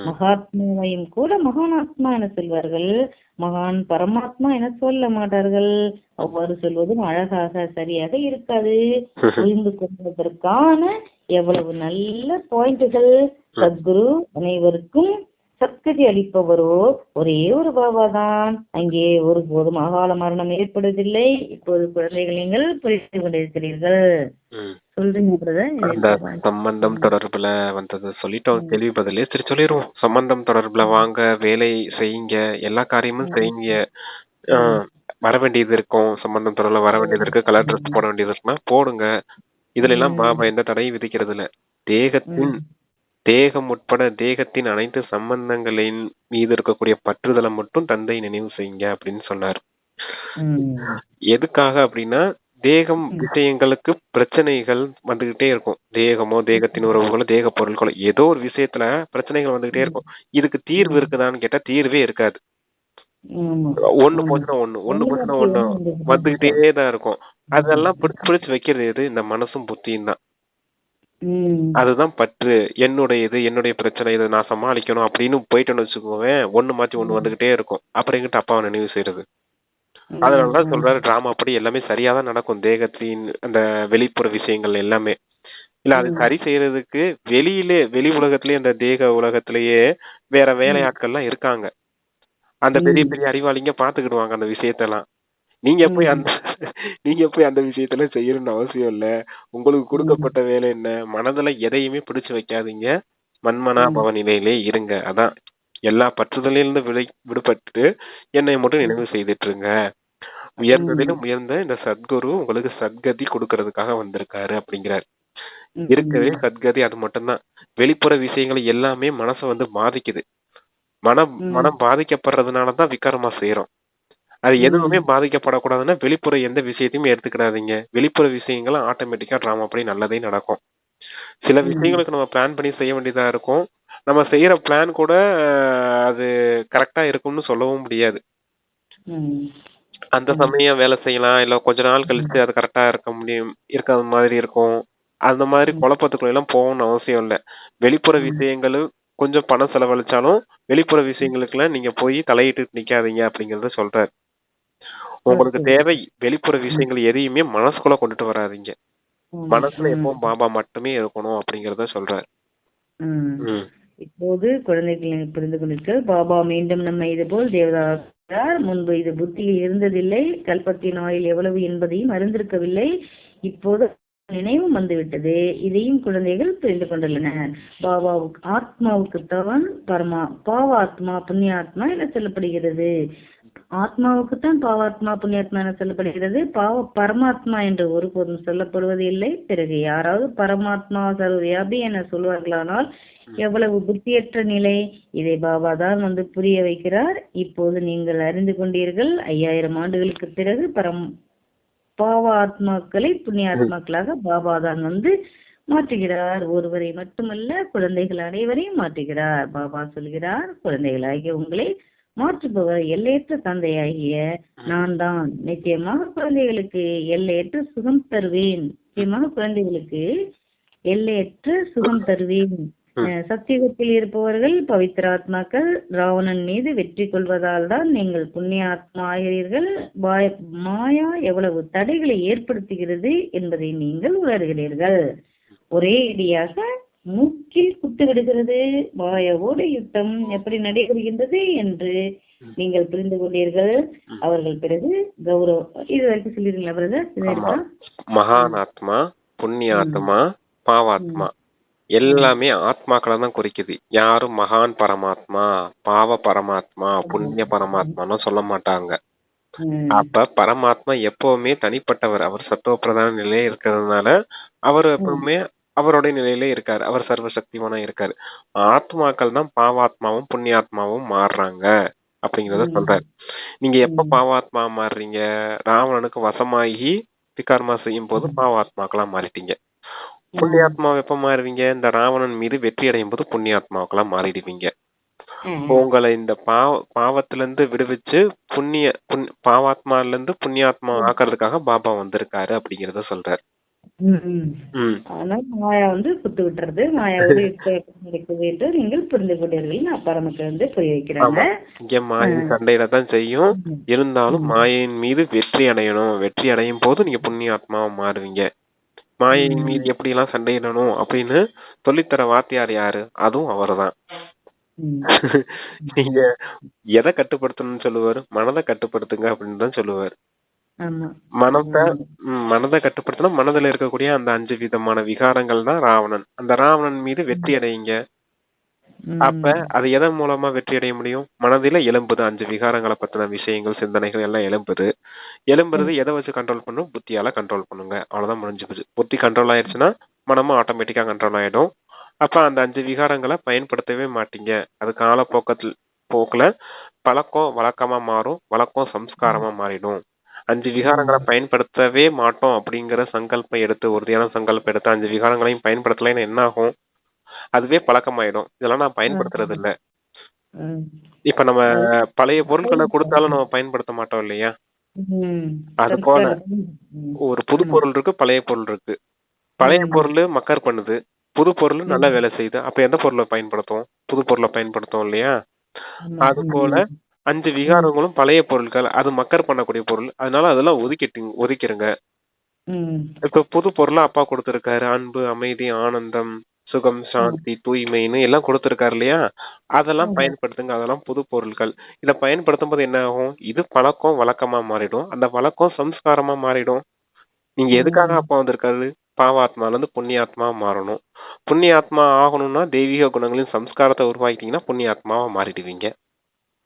மகாத்மாவையும் கூட மகானாத்மா என சொல்வார்கள், மகான் பரமாத்மா என சொல்ல மாட்டார்கள். அவ்வாறு சொல்வதும் அழகாக சரியாக இருக்காது. புரிந்து கொள்வதற்கான எவ்வளவு நல்ல பாயிண்ட்கள். சத்குரு அனைவருக்கும் சத்கதி அளிப்பவரோ ஒரே ஒரு பாபா தான். அங்கே ஒருபோதும் அகால மரணம் ஏற்படுவதில்லை. இப்போது குழந்தைகள் நீங்கள் புரிந்து கொண்டிருக்கிறீர்கள். அந்த சம்பந்தம் தொடர்புல வந்தது சொல்லிட்டோம். கேள்வி பதிலே சரி சொல்லிடுவோம். சம்பந்தம் தொடர்புல வாங்க, வேலை செய்யுங்க, எல்லா காரியமும் செய்யுங்க. வர வேண்டியது இருக்கும், சம்பந்தம் தொடர்புல வர வேண்டியது இருக்கு, கலர் ட்ரெஸ் போட வேண்டியது இருக்குன்னா போடுங்க. இதுல எல்லாம் பாபா எந்த தடையும் விதிக்கிறது இல்ல. தேகம் உட்பட தேகத்தின் அனைத்து சம்பந்தங்களின் மீது இருக்கக்கூடிய பற்றுதலை மட்டும் தந்தை நினைவு செய்யுங்க அப்படின்னு சொன்னார். எதுக்காக அப்படின்னா, தேகம் விஷயங்களுக்கு பிரச்சனைகள் வந்துகிட்டே இருக்கும். தேகமோ, தேகத்தின் உறவுகளோ, தேக பொருட்களோ ஏதோ ஒரு விஷயத்துல பிரச்சனைகள் வந்துகிட்டே இருக்கும். இதுக்கு தீர்வு இருக்குதான்னு கேட்டா தீர்வே இருக்காது. ஆமா ஒண்ணு ஆமா போச்சுன்னா ஒண்ணு ஒண்ணு போச்சுன்னா மாத்தி ஒண்ணு ஒண்ணு வந்துகிட்டே வந்துகிட்டே இருக்கும். தான் இருக்கும். அதெல்லாம் பிடிச்சு பிடிச்சு வைக்கிறது எது? இந்த மனசும் புத்தியும் தான். ம் அதுதான் பற்று. என்னுடைய பிரச்சனை இது, நான் சமாளிக்கணும் அப்படின்னு போயிட்டோன்னு வச்சுக்கோவேன், ஒண்ணு மாத்தி ஒண்ணு ம் வந்துகிட்டே இருக்கும். அப்புறம் எங்கிட்ட அப்பாவை நினைவு செய்யறது? ம் அதனாலதான் ம் சொல்றாரு, டிராமா படி எல்லாமே சரியா தான் நடக்கும். தேகத்தின் அந்த வெளிப்புற விஷயங்கள் எல்லாமே. இல்ல அது ம் சரி செய்யறதுக்கு வெளி உலகத்திலேயே, அந்த தேக உலகத்திலேயே வேற ம் வேலையாட்கள்லாம் இருக்காங்க. அந்த பெரிய ம் பெரிய அறிவாளிங்க பாத்துக்கிடுவாங்க அந்த விஷயத்தெல்லாம். நீங்க போய் ம் அந்த நீங்க போய் அந்த விஷயத்துல செய்யணும்னு அவசியம் இல்ல. உங்களுக்கு ம் கொடுக்கப்பட்ட வேலை என்ன? மனதுல எதையுமே பிடிச்சு வைக்காதீங்க. மன்மனா ம் பவ நிலையிலே இருங்க. அதான் எல்லா பற்றுதலிலிருந்து விடுபட்டு என்னை மட்டும் நினைவு செய்துட்டு இருங்க. ம் உயர்ந்ததிலும் உயர்ந்த இந்த சத்குரு உங்களுக்கு சத்கதி கொடுக்கறதுக்காக வந்திருக்காரு அப்படிங்கிறார். இருக்கவே ம் சத்கதி அது மட்டும்தான். வெளிப்புற விஷயங்கள் எல்லாமே மனசை வந்து பாதிக்குது. மனம் ம் மனம் பாதிக்கப்படுறதுனாலதான் விகாரமா செய்யறோம். அது எதுவுமே ம் பாதிக்கப்படக்கூடாதுன்னா வெளிப்புற எந்த விஷயத்தையுமே எடுத்துக்கிடாதீங்க. வெளிப்புற விஷயங்கள் ஆட்டோமேட்டிக்கா டிராமா படி நல்லதே நடக்கும். சில ம் விஷயங்களுக்கு நம்ம பிளான் பண்ணி செய்ய வேண்டியதா இருக்கும். நம்ம செய்யற பிளான் கூட அது கரெக்டா இருக்கும்னு சொல்லவும் முடியாது. ம் அந்த ம் சமயம் வேலை செய்யலாம், இல்ல கொஞ்ச நாள் ம் கழிச்சு அது கரெக்டா இருக்காத மாதிரி இருக்கும். அந்த மாதிரி ம் குழப்பத்துக்குள்ள எல்லாம் போகணும்னு அவசியம் இல்ல. வெளிப்புற ம் விஷயங்கள் கொஞ்சம் பணம் செலவழிச்சாலும் வெளிப்புற விஷயங்களுக்கெல்லாம் நீங்க போய் தலையிட்டு நிக்காதீங்க அப்படிங்கறத சொல்றாரு. உங்களுக்கு ஓகே தேவை வெளிப்புற ம் விஷயங்கள் எதையுமே மனசுக்குள்ள கொண்டுட்டு வராதீங்க. ம் மனசுல ம் எப்பவும் பாபா மட்டுமே இருக்கணும் அப்படிங்கறத சொல்றாரு. ம் ம். இப்போது குழந்தைகளை புரிந்து கொண்டீர்கள். பாபா மீண்டும் நம்மை இதுபோல் தேவதாசார் முன்பு இது புத்தியில் இருந்ததில்லை. கல்பத்தின் ஆயுள் எவ்வளவு என்பதையும் அறிந்திருக்கவில்லை. இப்போது நினைவும் வந்துவிட்டது. இதையும் குழந்தைகள் புரிந்து கொண்டுள்ளனர். பாபாவுக்கு ஆத்மாவுக்குத்தான் பாவாத்மா புண்ணியாத்மா என சொல்லப்படுகிறது. ஆத்மாவுக்குத்தான் பாவாத்மா புண்ணியாத்மா என சொல்லப்படுகிறது. பரமாத்மா என்று ஒருபோதும் சொல்லப்படுவது இல்லை. பிறகு யாராவது பரமாத்மா சர்வவியாபி என சொல்வார்களானால் எவ்வளவு புத்தியற்ற நிலை! இதை பாபா தான் வந்து புரிய வைக்கிறார். இப்போது நீங்கள் அறிந்து கொண்டீர்கள். 5000 ஆண்டுகளுக்கு பிறகு பாவ ஆத்மாக்களை புண்ணியாத்மாக்களாக பாபா தான் வந்து மாற்றுகிறார். ஒருவரை மட்டுமல்ல, குழந்தைகள் அனைவரையும் மாற்றுகிறார். பாபா சொல்கிறார், குழந்தைகளாகிய உங்களை மாற்றுபவர் எல்லையற்ற தந்தையாகிய நான் தான். நிச்சயமாக குழந்தைகளுக்கு எல்லையற்ற சுகம் தருவேன். நிச்சயமாக குழந்தைகளுக்கு எல்லையற்ற சுகம் தருவேன். சத்தியுகத்தில் இருப்பவர்கள் பவித்ராத்மாக்கள். ராவணன் மீது வெற்றி கொள்வதால் தான் நீங்கள் புண்ணியாத்மா ஆகிறீர்கள். மாயா எவ்வளவு தடைகளை ஏற்படுத்துகிறது என்பதை நீங்கள் உணர்கிறீர்கள். ஒரே இடியாக மூக்கில் குத்து விடுகிறது. மாயாவோடு யுத்தம் எப்படி நடைபெறுகின்றது என்று நீங்கள் புரிந்து கொண்டீர்கள். அவர்கள் பிறகு இது வரைக்கும் சொல்லிருங்களா பிரதர்? மகான் ஆத்மா, புண்ணியாத்மா, பாவாத்மா எல்லாமே ஆத்மாக்களை தான் குறிக்குது. யாரும் மகான் பரமாத்மா, பாவ பரமாத்மா, புண்ணிய பரமாத்மான்னு சொல்ல மாட்டாங்க. அப்ப பரமாத்மா எப்பவுமே தனிப்பட்டவர். அவர் சத்துவ பிரதான நிலையில இருக்கிறதுனால அவர் எப்பவுமே அவருடைய நிலையிலே இருக்காரு. அவர் சர்வசக்திவானா இருக்காரு. ஆத்மாக்கள் தான் பாவாத்மாவும் புண்ணியாத்மாவும் மாறுறாங்க அப்படிங்கறத சொல்றாரு. நீங்க எப்ப பாவாத்மா மாறுறீங்க? ராவணனுக்கு வசமாகி விகாரமா செய்யும் போது பாவாத்மாக்களா மாறிட்டீங்க. புண்ணியாத்மாவை எப்ப மாறுவீங்க? இந்த ராவணன் மீது வெற்றி அடையும் போது புண்ணியாத்மாக்கெல்லாம் மாறிடுவீங்க. உங்களை இந்த பாவத்துல இருந்து விடுவிச்சு பாவாத்மால இருந்து புண்ணியாத்மா ஆக்குறதுக்காக பாபா வந்திருக்காரு அப்படிங்கறத சொல்றாரு. அதனால மாயா வந்து குத்து விட்டுறது, மாயாவோடு நடக்குது என்று நீங்கள் புரிந்து கொண்டீர்கள். அப்பறமக்கு வந்து புரிய வைக்கிறாங்க. இங்க மாயை சண்டையில தான் செய்யும். இருந்தாலும் மாயையின் மீது வெற்றி அடையணும். வெற்றி அடையும் போது நீங்க புண்ணியாத்மாவை மாறுவீங்க. மாயையின் மீது எப்படி எல்லாம் சண்டையிடணும் அப்படின்னு சொல்லித்தர வாத்தியார் யாரு? அதுவும் அவர்தான். நீங்க எதை கட்டுப்படுத்தணும்னு சொல்லுவாரு? மனதை கட்டுப்படுத்துங்க அப்படின்னு தான் சொல்லுவாரு. மனதை கட்டுப்படுத்தினா மனதுல இருக்கக்கூடிய அந்த 5 விதமான விகாரங்கள் தான் ராவணன். அந்த ராவணன் மீது வெற்றி அடையுங்க. அப்ப அது எதன் மூலமா வெற்றி அடைய முடியும்? மனதில எழும்புது 5 விகாரங்களை பத்தின விஷயங்கள், சிந்தனைகள் எல்லாம் எழும்புறது எதை வச்சு கண்ட்ரோல் பண்ணும்? புத்தியால கண்ட்ரோல் பண்ணுங்க. அவ்வளவுதான், முடிஞ்சு போச்சு. புத்தி கண்ட்ரோல் ஆயிடுச்சுன்னா மனமும் ஆட்டோமேட்டிக்கா கண்ட்ரோல் ஆயிடும். அப்ப அந்த 5 விகாரங்களை பயன்படுத்தவே மாட்டீங்க. அது போக்குல பழக்கம் வழக்கமா மாறும். வழக்கம் சம்ஸ்காரமா மாறிடும். 5 விகாரங்களை பயன்படுத்தவே மாட்டோம் அப்படிங்கிற சங்கல்பம் எடுத்து, உறுதியான சங்கல்பம் எடுத்து 5 விகாரங்களையும் பயன்படுத்தலைன்னு என்ன ஆகும்? அதுவே பழக்கமாயிடும். இதெல்லாம் நான் பயன்படுத்துறது இல்ல. ம். இப்ப நம்ம பழைய பொருட்களை கொடுத்தாலும் நம்ம பயன்படுத்த மாட்டோம் இல்லையா? ம். அது போல ம். ஒரு புது பொருள் இருக்கு, பழைய பொருள் இருக்கு. பழைய ஆமா. பொருள் மக்கர் பண்ணுது, புது பொருள் நல்ல வேலை செய்யுது. அப்ப எந்த பொருளை பயன்படுத்தும்? புது பொருளை பயன்படுத்தும் இல்லையா? ஆமா. அது போல 5 விகாரங்களும் பழைய பொருட்கள், அது மக்கர் பண்ணக்கூடிய பொருள். அதனால அதெல்லாம் ஒதுக்கிருங்க. ம். இப்ப புது பொருளா அப்பா கொடுத்திருக்காரு, அன்பு, அமைதி, ஆனந்தம், சுகம், சாந்தி, தூய்மைன்னு எல்லாம் கொடுத்திருக்காரு இல்லையா? அதெல்லாம் ஆமா. பயன்படுத்துங்க. அதெல்லாம் புது பொருட்கள். இத பயன்படுத்தும் போது என்ன ஆகும்? இது பழக்கம் வழக்கமா மாறிடும். அந்த வழக்கம் சம்ஸ்காரமா மாறிடும். நீங்க எதுக்காக அப்பா வந்திருக்காரு? பாவாத்மால இருந்து புண்ணியாத்மா மாறணும். புண்ணியாத்மா ஆகணும்னா தெய்வீக குணங்களின் சம்ஸ்காரத்தை உருவாக்கிட்டீங்கன்னா புண்ணியாத்மாவா மாறிடுவீங்க.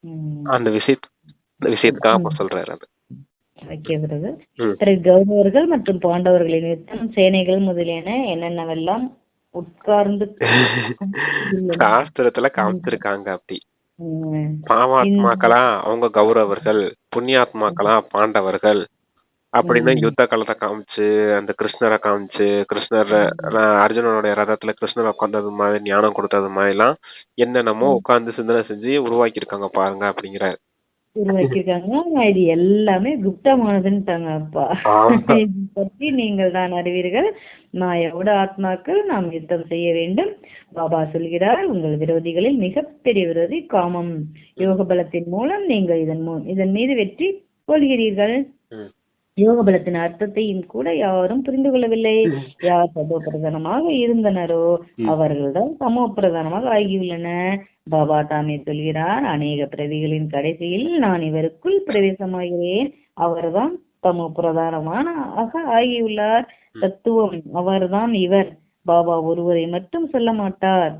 ம். அந்த விஷயத்துக்காக அப்ப சொல்றாரு அது. வைக்கிறது. ம். பிறகு கௌரவர்கள் மற்றும் பாண்டவர்களின் யுத்தம், சேனைகள் முதலியன என்னென்னவெல்லாம் உட்கார்ந்து சாஸ்திரத்துல காமிச்சிருக்காங்க அப்படி. ம். பாவாத்மாக்களா அவங்க கௌரவர்கள், புண்ணியாத்மாக்களா பாண்டவர்கள் அப்படின்னு யுத்த காலத்தை காமிச்சு, அந்த கிருஷ்ணரை காமிச்சு, கிருஷ்ணர் அர்ஜுனனுடைய ரதத்துல கிருஷ்ணர் உட்கார்ந்தது மாதிரி, ஞானம் கொடுத்தது மாதிரி எல்லாம் என்னென்னமோ உட்கார்ந்து சிந்தனை செஞ்சு உருவாக்கி இருக்காங்க பாருங்க அப்படிங்கிறாரு. உருவாக்கியிருக்காங்க. இது எல்லாமே குப்தமானதுன்னுட்டாங்க அப்பா. இதை பற்றி நீங்கள் தான் அறிவீர்கள். மாயாவோட ஆத்மாக்கள் நாம் யுத்தம் செய்ய வேண்டும். பாபா சொல்கிறார், உங்கள் விரோதிகளில் மிகப்பெரிய விரோதி காமம். யோக பலத்தின் மூலம் நீங்கள் இதன் மீது வெற்றி கொள்கிறீர்கள். யோக பலத்தின் அர்த்தத்தையும் கூட யாரும் புரிந்து கொள்ளவில்லை. யார் சதோ பிரதானமாக இருந்தனரோ அவர்கள்தான் சமோ பிரதானமாக ஆகியுள்ளனர். பாபா தாமே சொல்கிறார், அநேக பிறவிகளின் கடைசியில் நான் இவருக்குள் பிரவேசமாகிறேன். அவர்தான் தமோ பிரதானமான ஆகியுள்ளார். தத்துவம் அவர்தான் இவர். பாபா ஒருவரை மட்டும் சொல்ல மாட்டார்.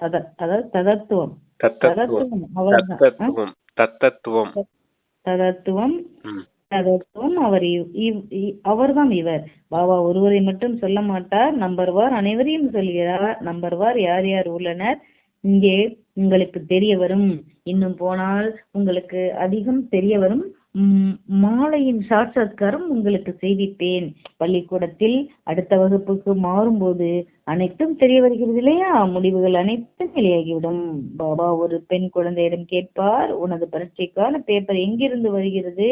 அதாவது ததத்துவம் அவர்தான் இவர். பாபா ஒருவரை மட்டும் சொல்ல மாட்டார். நம்பர்வார் அனைவரையும் சொல்கிறார். நம்பர்வார் யார் யார் உள்ளனர் இங்கே உங்களுக்கு தெரிய வரும். இன்னும் போனால் உங்களுக்கு அதிகம் தெரிய வரும். மாலையின் சாட்சாத்காரம் உங்களுக்கு செய்திப்பேன். பள்ளிக்கூடத்தில் அடுத்த வகுப்புக்கு மாறும்போது அனைத்தும் தெரிய வருகிறது இல்லையா? முடிவுகள் அனைத்தும் வெளியாகிவிடும். பாபா ஒரு பெண் குழந்தையிடம் கேட்பார், உனது பரீட்சைக்கான பேப்பர் எங்கிருந்து வருகிறது?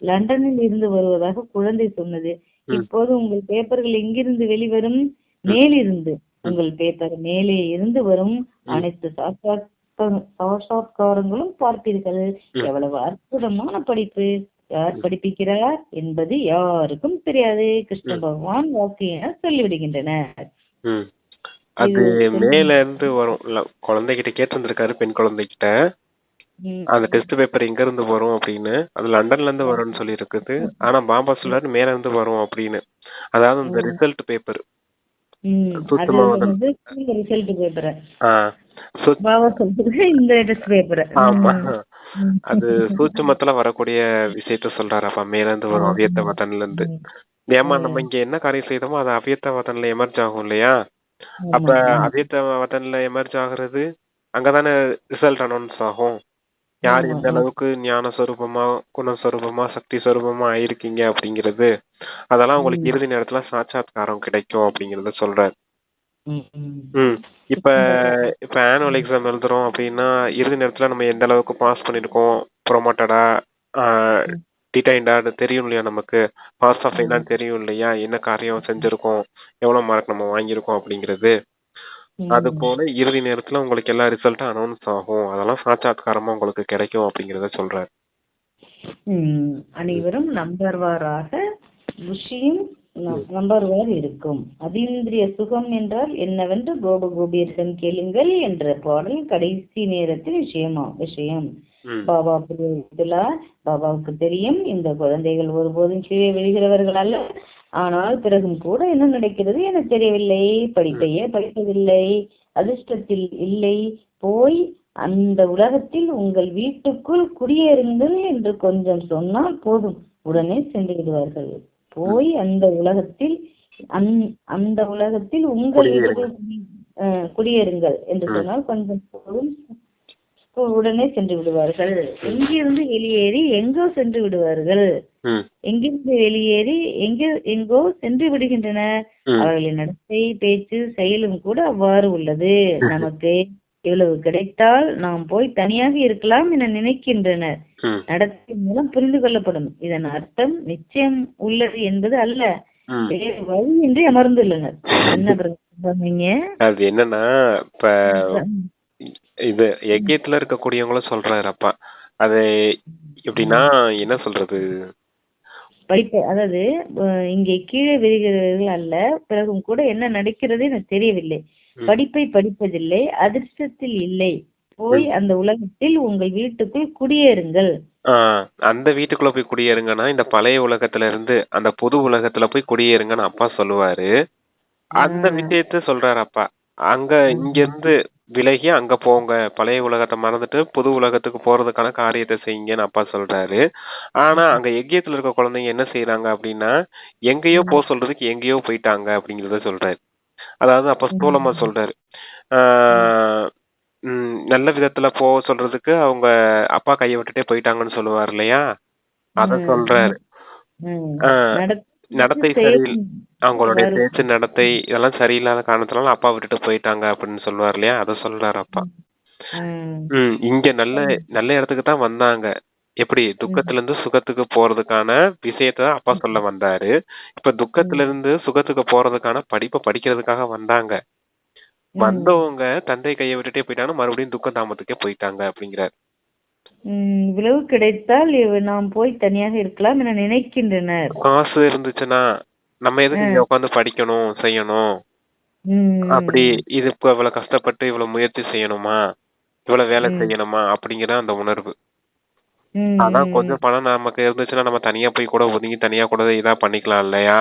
லண்டனில் இருந்து வருவதாக குழந்தை சொன்னது. இப்போது உங்கள் பேப்பர்கள் எங்கிருந்து வெளிவரும்? மேலிருந்து. உங்கள் பேப்பர் மேலே இருந்து வரும். அனைத்து சாட்சாத்காரங்களும் பார்ப்பீர்கள். எவ்வளவு அற்புதமான படிப்பு! யார் படிப்பிக்கிறார் என்பது யாருக்கும் தெரியாது. கிருஷ்ண பகவான் வாக்கு என சொல்லிவிடுகின்றனர். அது மேல இருந்து வரும். குழந்தைகிட்ட கேட்டிருந்திருக்காரு, பெண் குழந்தைகிட்ட அந்த டெஸ்ட் பேப்பர் எங்க இருந்து வரும் அப்படின்னு. அது லண்டன்ல இருந்து வரும்னு சொல்லி இருக்குது. ஆனா பாபா சொல்றாரு மேல இருந்து வரும் அப்படின்னு. அதாவது இந்த ரிசல்ட் பேப்பர் அது சூட்சுமத்துல வரக்கூடிய விஷயத்த சொல்றாருப்பா. மேல இருந்து வரும், அவ்வியக்த வதன்ல இருந்து. ஏமா நம்ம இங்க என்ன காரியம் செய்தோமோ அது அவ்வியக்த வதன்ல எமர்ஜ் ஆகும் இல்லையா? அப்ப அவ்வியக்த வதன்ல எமர்ஜ் ஆகுறது அங்கதானே ரிசல்ட் அனௌன்ஸ் ஆகும். யார் எந்த அளவுக்கு ஞான சொரூபமா, குணஸ்வரூபமா, சக்தி சொரூபமா ஆயிருக்கீங்க அப்படிங்கிறது. அதெல்லாம் உங்களுக்கு இறுதி நேரத்துல சாட்சாத்காரம் கிடைக்கும் அப்படிங்கறத சொல்றாரு. இப்ப ஆனுவல் எக்ஸாம் எழுதுறோம் அப்படின்னா இறுதி நேரத்துல நம்ம எந்த அளவுக்கு பாஸ் பண்ணிருக்கோம், ப்ரொமோட்டடா, டிடைன்டா தெரியும் இல்லையா? நமக்கு பாஸ் ஆஃப் என்னன்னு தெரியும் இல்லையா? என்ன காரியம் செஞ்சிருக்கோம், எவ்வளவு மார்க் நம்ம வாங்கியிருக்கோம் அப்படிங்கிறது. அது போல இறுதி நேரத்துல உங்களுக்கு எல்லா ரிசல்ட்டும் அனௌன்ஸ் ஆகும். அதெல்லாம் சாட்சாத்காரமா உங்களுக்கு கிடைக்கும் அப்படிங்கறத சொல்றாரு. அனைவரும் நம்பர்வாராக விஷயம் நம்பர்வார் இருக்கும். அதீந்திரிய சுகம் என்றால் என்னவென்று கோபியரிடம் கேளுங்கள் என்ற பாடல் கடைசி நேரத்தில் விஷயம். பாபா புரியுள்ளார். பாபாவுக்கு தெரியும் இந்த குழந்தைகள் ஒருபோதும் கீழே விழுகிறவர்கள் அல்ல. ஆனால் பிறகும் கூட என்ன நடக்கிறது என தெரியவில்லை. படிப்பையே படிப்பதில்லை, அதிர்ஷ்டத்தில் இல்லை. போய் அந்த உலகத்தில் உங்கள் வீட்டுக்குள் குடியேறுங்கள் என்று கொஞ்சம் சொன்னால் போதும், உடனே சென்று விடுவார்கள். போய் அந்த உலகத்தில் உங்கள் குடியேறுங்கள் என்று சொன்னால் கொஞ்சம் போதும், உடனே சென்று விடுவார்கள். எங்கிருந்து வெளியேறி எங்கோ சென்று விடுவார்கள். எங்கிருந்து வெளியேறி எங்கோ சென்று விடுகின்றனர். அவர்களின் நடத்தை, பேச்சு, செயலும் கூட அவ்வாறு உள்ளது. நமக்கு இவ்வளவு கிடைத்தால் நாம் போய் தனியாக இருக்கலாம் என நினைக்கின்றனர். ம், நடத்தை மூலம் புரிந்து கொள்ளப்படும். இதன் அர்த்தம் நிச்சயம் உள்ளது என்பது அல்ல, ம். வேறு வழியின்றி அமர்ந்துள்ளனர். என்ன சொன்னீங்க? அது என்னன்னா, இப்ப இது யஜ்யத்துல இருக்கக்கூடியவங்களும் சொல்றாரு அப்பா. அது எப்படின்னா என்ன சொல்றது? படிப்பு, அதாவது இங்கே கீழே விழுகிறவர்கள் அல்ல, பிறகும் கூட என்ன நடக்கிறது எனக்கு தெரியவில்லை. படிப்பை படிப்பதில்லை, அதிர்ஷ்டத்தில் இல்லை. போய் அந்த உலகத்தில் உங்கள் வீட்டுக்குள் குடியேறுங்கள். அந்த வீட்டுக்குள்ள போய் குடியேறுங்கன்னா இந்த பழைய உலகத்துல இருந்து அந்த புது உலகத்துல போய் குடியேறுங்கன்னு அப்பா சொல்லுவாரு. அந்த விஷயத்த சொல்றாரு அப்பா. அங்க இங்க இருந்து விலகி அங்க போங்க, பழைய உலகத்தை மறந்துட்டு புது உலகத்துக்கு போறதுக்கான காரியத்தை செய்யுங்கன்னு அப்பா சொல்றாரு. ஆனா அங்க யஜ்யத்துல இருக்க குழந்தைங்க என்ன செய்யறாங்க அப்படின்னா, எங்கேயோ போக சொல்றதுக்கு எங்கேயோ போயிட்டாங்க அப்படிங்கறத சொல்றாரு. அதாவது அப்ப ஸ்தூலமா சொல்றாரு. நல்ல விதத்துல போக சொல்றதுக்கு அவங்க அப்பா கையை விட்டுட்டே போயிட்டாங்கன்னு சொல்லுவாரு இல்லையா, அத சொல்றாரு. நடத்தை சரியில்லை, அவங்களுடைய பேச்சு நடத்தை இதெல்லாம் சரியில்லாத காரணத்தினால அப்பா விட்டுட்டு போயிட்டாங்க அப்படின்னு சொல்லுவார் இல்லையா, அத சொல்றாரு அப்பா. இங்க நல்ல நல்ல இடத்துக்கு தான் வந்தாங்க. எப்படி துக்கத்துல இருந்து சுகத்துக்கு போறதுக்கான விஷயத்த அப்பா சொல்ல வந்தாரு. இப்ப துக்கத்துல இருந்து சுகத்துக்கு போறதுக்கான படிப்பை படிக்கிறதுக்காக வந்தாங்க. வந்தவங்க தந்தை கையை விட்டுட்டே போயிட்டாங்க, மறுபடியும் துக்க தாமத்துக்கே போயிட்டாங்க அப்படிங்கிறார். இவ்வளவு கிடைத்தால் நாம் போய் தனியாக இருக்கலாம் என நினைக்கின்றனர். காசு இருந்துச்சுன்னா நம்ம எதுக்கு இங்க உட்காந்து படிக்கணும் செய்யணும், அப்படி இது இப்ப இவ்வளவு கஷ்டப்பட்டு இவ்வளவு முயற்சி செய்யணுமா, இவ்வளவு வேலை செய்யணுமா அப்படிங்கிற அந்த உணர்வு. அதான் கொஞ்சம் பணம் நமக்கு இருந்துச்சுன்னா நம்ம தனியா போய் கூட ஒதுங்கி தனியா கூட இதா பண்ணிக்கலாம் இல்லையா,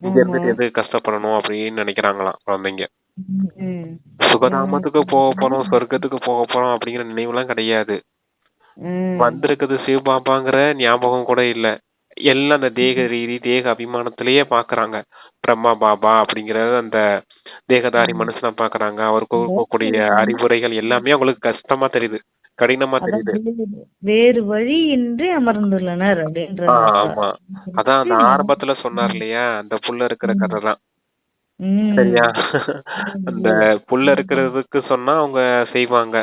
இங்க இருந்துட்டு எதுக்கு கஷ்டப்படணும் அப்படின்னு நினைக்கிறாங்களாம் குழந்தைங்க. சுகதாமத்துக்கு போக போறோம், சொர்க்கத்துக்கு போக போறோம் அப்படிங்கிற நினைவுலாம் கிடையாது. வந்திருக்குது சிவபாபாங்கிற ஞாபகம் கூட இல்ல. எல்லாம் அந்த தேக ரீதி தேக அபிமானத்திலேயே பாக்குறாங்க. பிரம்மா பாபா அப்படிங்கிற அந்த தேகதாரி மனுஷனா பாக்குறாங்க. அவருக்கு இருக்கக்கூடிய அறிவுரைகள் எல்லாமே அவங்களுக்கு கஷ்டமா தெரியுது, கடினமா தெரியுது. வேறு வழி இன்றி அமர்ந்துள்ளனர். ஆமா, அதான் அந்த ஆரம்பத்துல சொன்னார் இல்லையா, அந்த புல்ல இருக்கிற கதை தான். சரியா, அந்த புல்ல இருக்கிறதுக்கு சொன்னா அவங்க செய்வாங்க,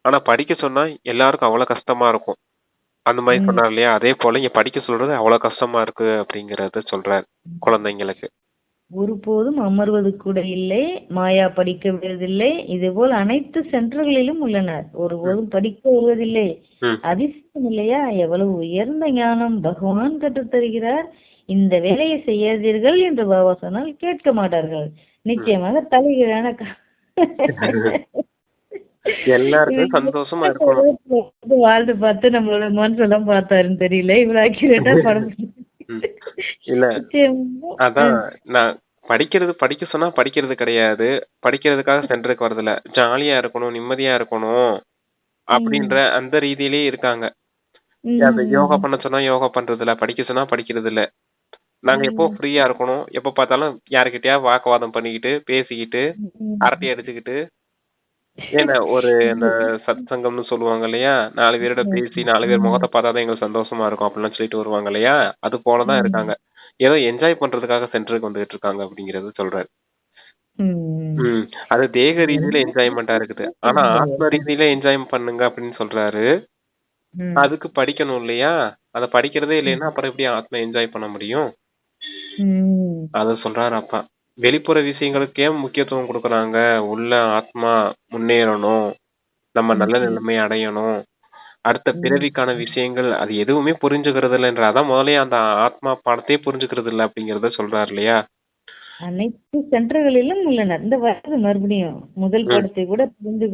ஆனா படிக்க சொன்னா எல்லாருக்கும் அவ்வளவு கஷ்டமா இருக்கும். அந்த மாதிரி சொன்னார் இல்லையா, அதே போல இங்க படிக்க சொல்றது அவ்வளவு கஷ்டமா இருக்கு அப்படிங்கறத சொல்றாரு குழந்தைங்களுக்கு. ஒருபோதும் அமர்வது கூட இல்லை, மாயா படிக்க விடுவதில்லை. இதுபோல் அனைத்து சென்டர்களிலும் உள்ளனர், ஒருபோதும் படிக்க வருவதில்லை. அதிர்ஷ்டம் இல்லையா, எவ்வளவு உயர்ந்த ஞானம் பகவான் கற்றுத் தருகிறார். இந்த வேலையை செய்யாதீர்கள் என்று பாபா சொன்னால் கேட்க மாட்டார்கள். நிச்சயமாக தலைகீழான எல்லாருக்கும் சந்தோஷமா இருக்கணும். வாழ்ந்து பார்த்து நம்மளோட மனசெல்லாம் பார்த்தாருன்னு தெரியல, இவ்வளவு அக்யூரேட்டா படம் இல்ல. அதான் நான் படிக்க சொன்னா படிக்கிறது கிடையாது, படிக்கிறதுக்காக சென்டருக்கு வரதில்ல, ஜாலியா இருக்கணும் நிம்மதியா இருக்கணும் அப்படின்ற அந்த ரீதியிலே இருக்காங்க. யோகா பண்ண சொன்னா யோகா பண்றது இல்ல, படிக்க சொன்னா படிக்கிறது இல்ல. நாங்க எப்போ ஃப்ரீயா இருக்கணும், எப்ப பார்த்தாலும் யாருக்கிட்டயா வாக்குவாதம் பண்ணிக்கிட்டு பேசிக்கிட்டு அரட்டை அடிச்சுக்கிட்டு, ஏன்னா ஒரு அந்த சத் சங்கம்னு சொல்லுவாங்க இல்லையா, 4 பேரோட பேசி 4 பேர் முகத்தை பார்த்தாதான் எங்களுக்கு சந்தோஷமா இருக்கும் அப்படிலாம் சொல்லிட்டு வருவாங்க இல்லையா, அது போலதான் இருக்காங்க. ஏதோ என்ஜாய் பண்றதுக்காக சென்டருக்கு வந்துகிட்டு இருக்காங்க அப்படிங்கறது சொல்றாரு. அது தேக ரீதியில என்ஜாய்மெண்டா இருக்குது, ஆனா ஆத்ம ரீதியில என்ஜாய் பண்ணுங்க அப்படின்னு சொல்றாரு. அதுக்கு படிக்கணும் இல்லையா, அத படிக்கிறதே இல்லைன்னா அப்புறம் எப்படி ஆத்மா என்ஜாய் பண்ண முடியும், அத சொல்றாரு அப்பா. வெளிப்புற விஷயங்களுக்கே முக்கியத்துவம் கொடுக்கறாங்க, உள்ள ஆத்மா முன்னேறணும், நம்ம நல்ல நிலைமையை அடையணும், அடுத்த பிறவிக்கான விஷயங்கள் அது எதுவுமே புரிஞ்சுக்கிறது இல்லைன்ற, அதான் முதலே அந்த ஆத்மா பாடத்தையே புரிஞ்சுக்கிறது இல்லை அப்படிங்கறத சொல்றாரு இல்லையா. அனைத்து சென்டர்களிலும் உள்ளனர். இந்த வருது மறுபடியும் முதல் பாடத்தை கூட புரிந்து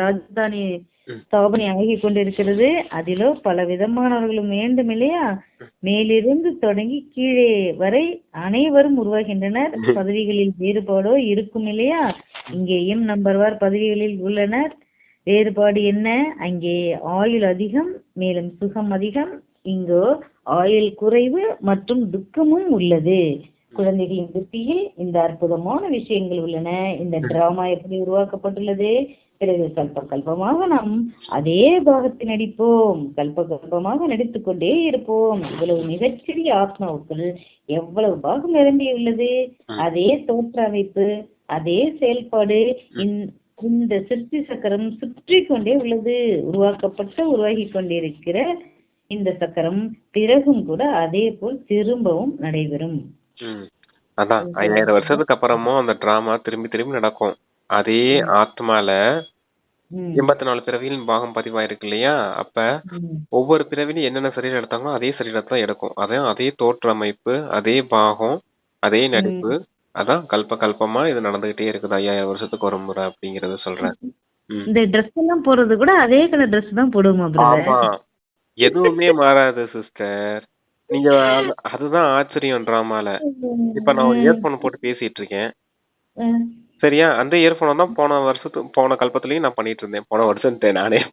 ராஜதானி ஸ்தாபனை ஆகி கொண்டிருக்கிறது. அதிலோ பல விதமானவர்களும் வேண்டும் இல்லையா, மேலிருந்து தொடங்கி கீழே வரை அனைவரும் உருவாகின்றனர். பதவிகளில் வேறுபாடோ இருக்கும் இல்லையா, இங்கேயும் நம்பர்வார் பதவிகளில் உள்ளனர். வேறுபாடு என்ன, அங்கே ஆயுள் அதிகம் மேலும் சுகம் அதிகம், இங்கோ ஆயுள் குறைவு மற்றும் துக்கமும் உள்ளது. குழந்தைகளின் புத்தியில் இந்த அற்புதமான விஷயங்கள் உள்ளன. இந்த டிராமா எப்படி உருவாக்கப்பட்டுள்ளது, பிறகு கல்ப கல்பமாக நாம் அதே பாகத்தில் நடிப்போம், கல்ப கல்பமாக நடித்துக் கொண்டே இருப்போம். இவ்வளவு மிகச்சிறிய ஆத்மாவுக்குள் எவ்வளவு பாகம் நிரம்பியுள்ளது, அதே தோற்ற அமைப்பு, அதே செயல்பாடு. இந்த சிருஷ்டி சக்கரம் சுற்றி கொண்டே உள்ளது. உருவாகி கொண்டிருக்கிற இந்த சக்கரம் பிறகும் கூட அதே போல் திரும்பவும் நடைபெறும். அதான் 5000 வருஷத்துக்கு அப்புறமும் அந்த டிராமா திரும்பி திரும்பி நடக்கும். அதே ஆத்மால 84 பிறவியின் பாகம் பதிவாயிருக்கு இல்லையா? அப்ப ஒவ்வொரு பிறவிலும் என்னென்ன சரீரம் எடுத்தாங்களோ அதே சரீரத்தை எடுக்கும். அதான் அதே தோற்ற அமைப்பு, அதே பாகம், அதே நடிப்பு. அதான் கல்பமா இது நடந்துகிட்டே இருக்குது 5000 வருஷத்துக்கு ஒரு முறை அப்படிங்கறத சொல்றேன். இந்த ட்ரெஸ் எல்லாம் போடுறது கூட அதே கலர் ட்ரெஸ் தான் போடுவோமா பிரதர்? ஆமா, எதுவுமே மாறாது சிஸ்டர். நீங்க அதுதான் ஆச்சரியம் டிராமால. இப்ப நான் ஒரு இயர்போன் போட்டு பேசிட்டு இருக்கேன், சரியா? அந்த இயர்போன் தான் போன கல்பத்திலயும் நான் பண்ணிட்டு இருந்தேன்.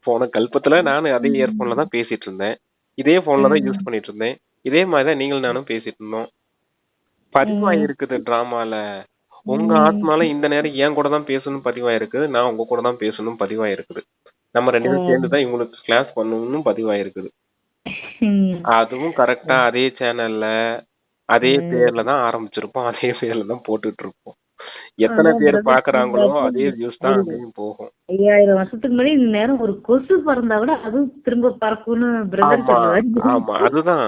போன கல்பத்துல நானும் அதே இயர்போன்ல தான் பேசிட்டு இருந்தேன். இதே போன்ல தான் யூஸ் பண்ணிட்டு இருந்தேன். இதே மாதிரிதான் நீங்களும் நானும் பேசிட்டு இருந்தோம். பதிவாயிருக்குது டிராமால. உங்க ஆத்மால இந்த நேரம் என் கூட தான் பேசணும் பதிவாயிருக்குது, நான் உங்க கூட தான் பேசணும் பதிவாயிருக்குது. நம்ம 2 பேரும் சேர்ந்துதான் இவங்களுக்கு கிளாஸ் பண்ணணும் பதிவாயிருக்குது. அதுவும் கரெக்டா அதே சேனல்ல அதே பேர்ல தான் ஆரம்பிச்சிருப்போம், அதே பேர்ல தான் போட்டுட்டு இருப்போம். எத்தனை பேர் பாக்குறாங்களோ அதே வியூஸ் தான் அங்கேயும் போகும். 5000 வருஷத்துக்கு முன்னாடி இந்த நேரம் ஒரு கொசு பறந்தா கூட அதுவும் திரும்ப பறக்கும்னு பிரதர் சொல்லுவாரு. ஆமா, அதுதான்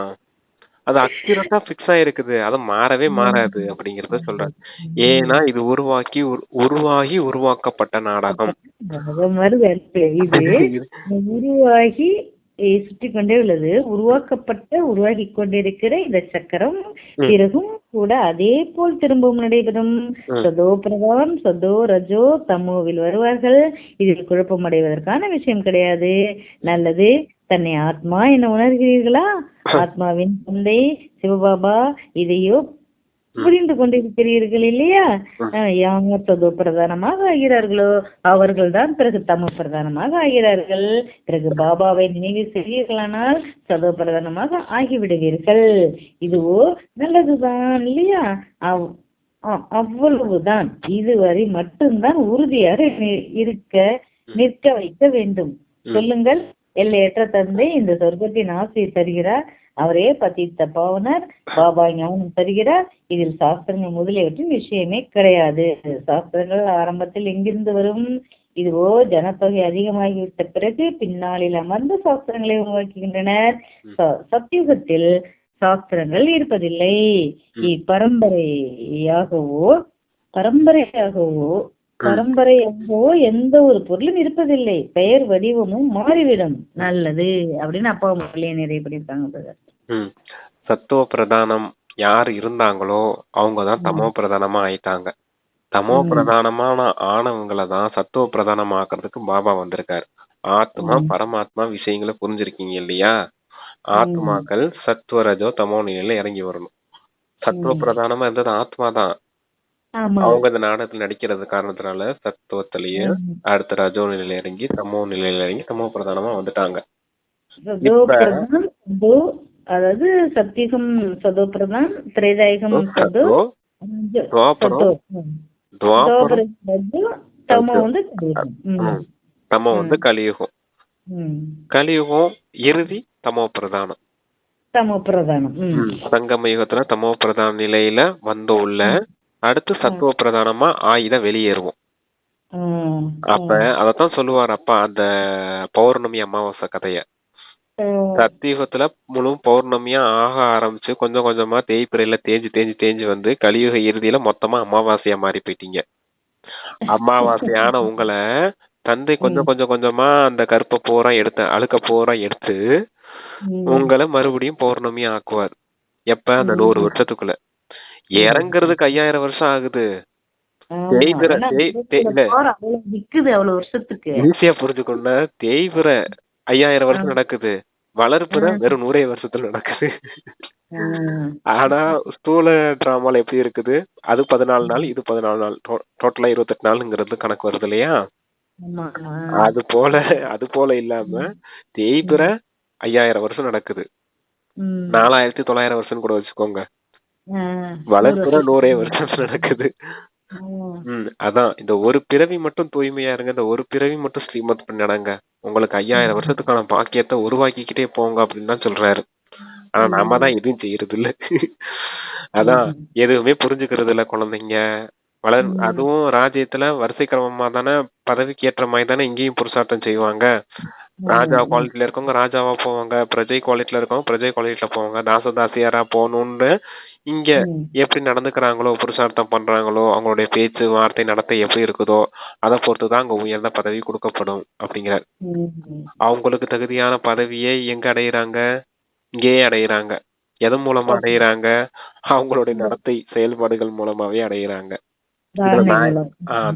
அது அக்யூரேட்டா பிக்ஸ் ஆயிருக்குது. அது மாறவே மாறாது அப்படிங்கறத சொல்றேன். ஏன்னா இது உருவாகி உருவாக்கப்பட்ட நாடகம். உருவாகி சுற்றி கொண்டே உள்ளது. உருவாகி கொண்டிருக்கிற இந்த சக்கரம் பிறகும் கூட அதே போல் திரும்பவும் நடைபெறும். சதோ பிரதானம், சதோ ரஜோ தமோவில் வருவார்கள். இதில் குழப்பம் அடைவதற்கான விஷயம் கிடையாது. நல்லது. தன்னை ஆத்மா என உணர்கிறீர்களா? ஆத்மாவின் தந்தை சிவபாபா இதையோ புரிந்து கொண்டிருக்கிறீர்கள் இல்லையா? யார் சதோ பிரதானமாக ஆகிறார்களோ அவர்கள் தான் பிறகு தமோ பிரதானமாக ஆகிறார்கள். பிறகு பாபாவை நினைவு செய்வீர்களானால் சதோ பிரதானமாக ஆகிவிடுவீர்கள். இதுவோ நல்லதுதான் இல்லையா? அவ்வளவுதான். இதுவரை மட்டும்தான் உறுதியாக நிற்க வைக்க வேண்டும். சொல்லுங்கள். எல்லையற்ற தந்தை இந்த சொர்க்கத்தின் ஆசையை தருகிறார். அவரே பதித்த பாவனர். பாபா ஞானம் தருகிறார். இதில் சாஸ்திரங்கள் முதலியவற்றின் விஷயமே கிடையாது. சாஸ்திரங்கள் ஆரம்பத்தில் எங்கிருந்து வரும்? இதுவோ ஜனத்தொகை அதிகமாகிவிட்ட பிறகு பின்னாளில் அமர்ந்து சாஸ்திரங்களை உருவாக்குகின்றனர். சத்தியுகத்தில் சாஸ்திரங்கள் இருப்பதில்லை. பரம்பரையாகவோ எந்த ஒரு பொருளும் இருப்பதில்லை. பெயர் வடிவமும் மாறிவிடும். நல்லது அப்படின்னு அப்பா முதலே நிறைய பண்ணிருக்காங்க. சத்துவ பிரதானம் யார் இருந்தாங்களோ அவங்கதான் தமோ பிரதானமா ஆயிட்டாங்க. தமோ பிரதானமான ஆனவங்களை தான் சத்துவ பிரதானமா ஆக்குறதுக்கு பாபா வந்திருக்காரு. ஆத்மா பரமாத்மா விஷயங்களை புரிஞ்சிருக்கீங்க இல்லையா? ஆத்மாக்கள் சத்துவ ரஜோ தமோ நிலையில இறங்கி வரணும். சத்துவ பிரதானமா இருந்தது ஆத்மா தான். அவங்க இந்த நாடகத்துல நடிக்கிறது காரணத்தினால சத்துவத்திலேயே அடுத்த ரஜோ நிலையில இறங்கி தமோ நிலையில இறங்கி தமோ பிரதானமா வந்துட்டாங்க. அதாவது சத்தியகம் சதோ பிரதான், திரேதாயகம் சதோ, தமோ வந்து கலியுகம். கலியுகம் இறுதி தமோ பிரதானம். சங்கம யுகத்துல தமோ பிரதான நிலையில உள்ள அடுத்து சத்துவ பிரதானமா ஆயுத வெளியேறுவோம். அப்ப அதத்தான் சொல்லுவார் அப்பா அந்த பௌர்ணமி அமாவாசை கதைய. சத்தியுகத்துல முழு பௌர்ணமியா ஆக ஆரம்பிச்சு கொஞ்சம் கொஞ்சமா தேய்பிரையில தேஞ்சு வந்து கலியுக இறுதியில மொத்தமா அமாவாசையா மாறி போயிட்டீங்க. அமாவாசையான உங்களை தந்தை கொஞ்சம் கொஞ்சமா அந்த கருப்பை பூரா அழுக்க பூரா எடுத்து உங்களை மறுபடியும் பௌர்ணமியா ஆக்குவார். எப்ப? அந்த 100 வருஷத்துக்குள்ள. இறங்குறதுக்கு 5000 வருஷம் ஆகுது. ஈஸியா புரிஞ்சுக்கொண்ட தேய்பிற 5000 வருஷம் நடக்குது. வளர்ப்புற வெறும் 100 வருஷத்துல நடக்குது. ஆனா ஸ்தூல டிராமால எப்படி இருக்குது? அது 14 நாள், இது 14 நாள், டோட்டலா 28 நாளுங்கிறது கணக்கு வருது இல்லையா? அது போல இல்லாம தேய்பிற 5000 வருஷம் நடக்குது. 4900 வருஷம் கூட வச்சுக்கோங்க. வளர்ப்புற 100 வருஷம் நடக்குது. அதான் இந்த ஒரு பிறவி மட்டும் தூய்மையா இருங்க. இந்த ஒரு பிறவி மட்டும் ஸ்ரீமத் பண்ணி நடங்க. உங்களுக்கு 5000 வருஷத்துக்கான பாக்கியத்தை உருவாக்கிக்கிட்டே போங்க அப்படின்னு தான் சொல்றாரு. ஆனா நாம தான் எதுவும் செய்யறது இல்ல. அதான் எதுவுமே புரிஞ்சுக்கிறது இல்ல குழந்தைங்க. அதுவும் ராஜ்யத்துல வரிசை கிரமமா தானே பதவிக்கு ஏற்ற மாதிரி தானே இங்கேயும் புருஷார்த்தம் செய்வாங்க. ராஜா குவாலிட்டில இருக்கவங்க ராஜாவா போவாங்க, பிரஜை குவாலிட்டில இருக்கவங்க பிரஜை குவாலிட்டில போவாங்க, தாசியாரா போகணும்னு இங்க எப்படி நடந்துக்கிறாங்களோ, புருஷார்த்தம் பண்றாங்களோ, அவங்களுடைய பேச்சு வார்த்தை நடத்தை எப்படி இருக்குதோ அதை பொறுத்துதான் அங்க உயர்ந்த பதவி கொடுக்கப்படும் அப்படிங்கிற. அவங்களுக்கு தகுதியான பதவியை எங்க அடையிறாங்க? இங்கேயே அடையிறாங்க. எதன் மூலமா அடையிறாங்க? அவங்களுடைய நடத்தை செயல்பாடுகள் மூலமாவே அடையிறாங்க.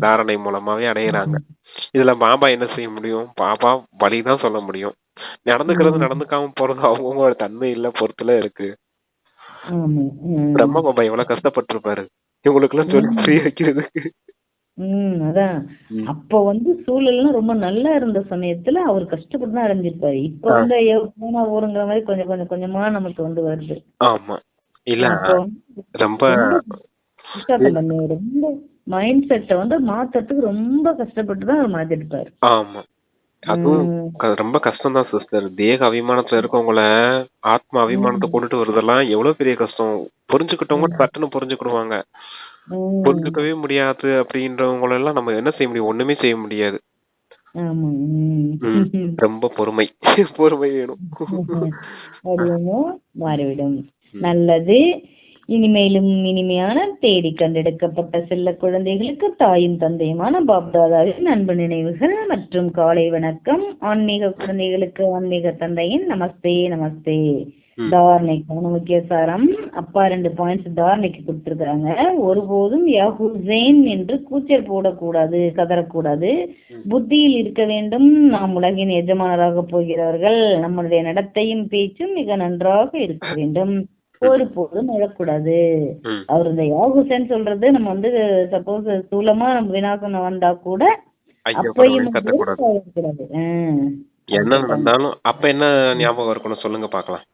தாரணை மூலமாவே அடையிறாங்க. இதுல பாபா என்ன செய்ய முடியும்? பாபா வழிதான் சொல்ல முடியும். நடந்துக்கிறது நடந்துக்காம போறது அவங்கவுங்களோட தன்மை இல்ல பொறுத்துல இருக்கு. பிரம்ம பாபா எவ்வளவு கஷ்டப்பட்டிருப்பாரு இவங்களுக்கு எல்லாம் சொல்லி புரிய வைக்கிறதுக்கு. அதான் அப்ப சூழல்லாம் ரொம்ப நல்லா இருந்த சமயத்துல அவர் கஷ்டப்பட்டு தான் அடைஞ்சிருப்பாரு. இப்ப போனா ஊருங்கிற மாதிரி கொஞ்சம் கொஞ்சமா நமக்கு வருது. ஆமா இல்ல ரொம்ப ரொம்ப மைண்ட் செட்டை மாத்துறதுக்கு ரொம்ப கஷ்டப்பட்டு தான் அவர் மாத்திருப்பாரு. ஆமா அதுவும் ரொம்ப கஷ்டம் தான் சிஸ்டர். தேக அபிமானத்துல இருக்கவங்கள ஆத்மா அபிமானத்தை கொண்டுட்டு வருதெல்லாம் எவ்வளவு பெரிய கஷ்டம். புரிஞ்சுக்கிட்டவங்க சட்டுன்னு புரிஞ்சுக்கிடுவாங்க. புரிஞ்சுக்கவே முடியாது அப்படின்றவங்கள எல்லாம் நம்ம என்ன செய்ய முடியும்? ஒண்ணுமே செய்ய முடியாது. ரொம்ப பொறுமை பொறுமை வேணும். மாறிவிடும். நல்லது. இனிமேலும் இனிமையான தேடி கண்டெடுக்கப்பட்ட செல்ல குழந்தைகளுக்கு தாயும் தந்தையுமான பாப்தாதாவின் அன்பு நினைவுகள் மற்றும் காலை வணக்கம். ஆன்மீக குழந்தைகளுக்கு ஆன்மீக தந்தையின் நமஸ்தே நமஸ்தே. தாரணைக்கான முக்கிய சாரம் அப்பா 2 பாயிண்ட்ஸ் தாரணைக்கு கொடுத்திருக்காங்க. ஒருபோதும் யாஹூசேன் என்று கூச்சல் போடக்கூடாது, கதறக்கூடாது. புத்தியில் இருக்க வேண்டும், நாம் உலகின் எஜமானராக போகிறார்கள். நம்முடைய நடத்தையும் பேச்சும் மிக நன்றாக இருக்க வேண்டும். ஒருபோதும் அழக்கூடாது. அவர் இந்த யாகுசன் சொல்றது நம்ம சப்போஸ் ஸ்தூலமா நம்ம விநாசம் வந்தா கூட அப்பயும் அழக்கூடாது. என்ன நடந்தாலும் அப்ப என்ன ஞாபகம் இருக்கணும் சொல்லுங்க பாக்கலாம்.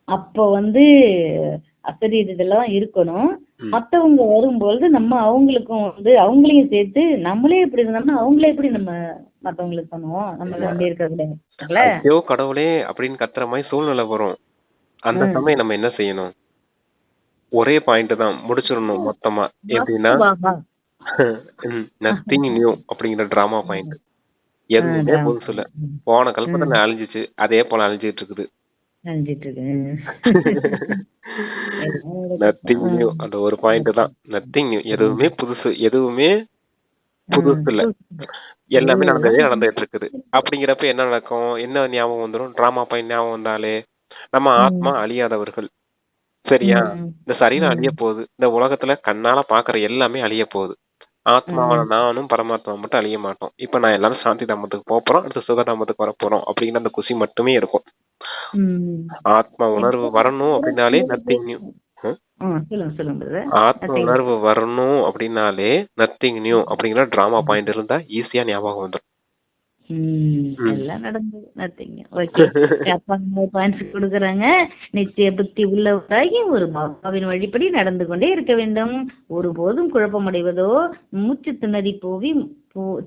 அப்ப அசரீதெல்லாம் இருக்கணும். மத்தவங்க வரும்பொழுது நம்ம அவங்களுக்கும் அவங்களையும் சேர்த்து நம்மளே எப்படி இருந்தோம்னா அவங்களே எப்படி நம்ம மத்தவங்களுக்கு பண்ணுவோம். நம்ம அப்படி இருக்கிறதுல ஐயோ கடவுளே அப்படின்னு கத்துற மாதிரி சூழ்நிலை வரும். அந்த சமயம் நம்ம என்ன செய்யணும்? ஒரே பாயிண்ட் தான் முடிச்சிடணும் மொத்தமா. எப்படின்னா நத்திங் நியூ அப்படிங்கிற டிராமா பாயிண்ட். எதுவுமே புதுசு இல்ல. போன கல்பத்துல அழிஞ்சிச்சு, அதே போல அழிஞ்சிட்டு இருக்குது. நத்திங் நியூ அந்த ஒரு பாயிண்ட் தான். நத்திங் நியூ, எதுவுமே புதுசு, எதுவுமே புதுசு இல்ல, எல்லாமே நடந்துட்டு இருக்குது. அப்படிங்கிறப்ப என்ன நடக்கும்? என்ன ஞாபகம் வந்துடும்? டிராமா பாயிண்ட் ஞாபகம் வந்தாலே நம்ம ஆத்மா அழியாதவர்கள். சரியா? இந்த சரீரம் அழிய போகுது. இந்த உலகத்துல கண்ணால பாக்குற எல்லாமே அழிய போகுது. ஆத்மாவான நானும் பரமாத்மா மட்டும் அழிய மாட்டோம். இப்ப நான் எல்லாரும் சாந்தி தாமத்துக்கு போறோம், அடுத்து சுகதாமத்துக்கு வர போறோம் அப்படிங்கிற அந்த குசி மட்டுமே இருக்கும். ஆத்மா உணர்வு வரணும் அப்படின்னாலே நத்திங் நியூ. ஆத்ம உணர்வு வரணும் அப்படின்னாலே நத்திங் நியூ அப்படிங்கிற டிராமா பாயிண்ட் இருந்தா ஈஸியா ஞாபகம் வந்துடும். எல்லாம் நடந்தது நத்திங். ஓகே, பாயிண்ட்ஸ் கொடுக்கறாங்க. நிச்சய புத்தி உள்ளவராகி ஒரு பாபாவின் வழிபடி நடந்து கொண்டே இருக்க வேண்டும். ஒருபோதும் குழப்பமடைவதோ மூச்சு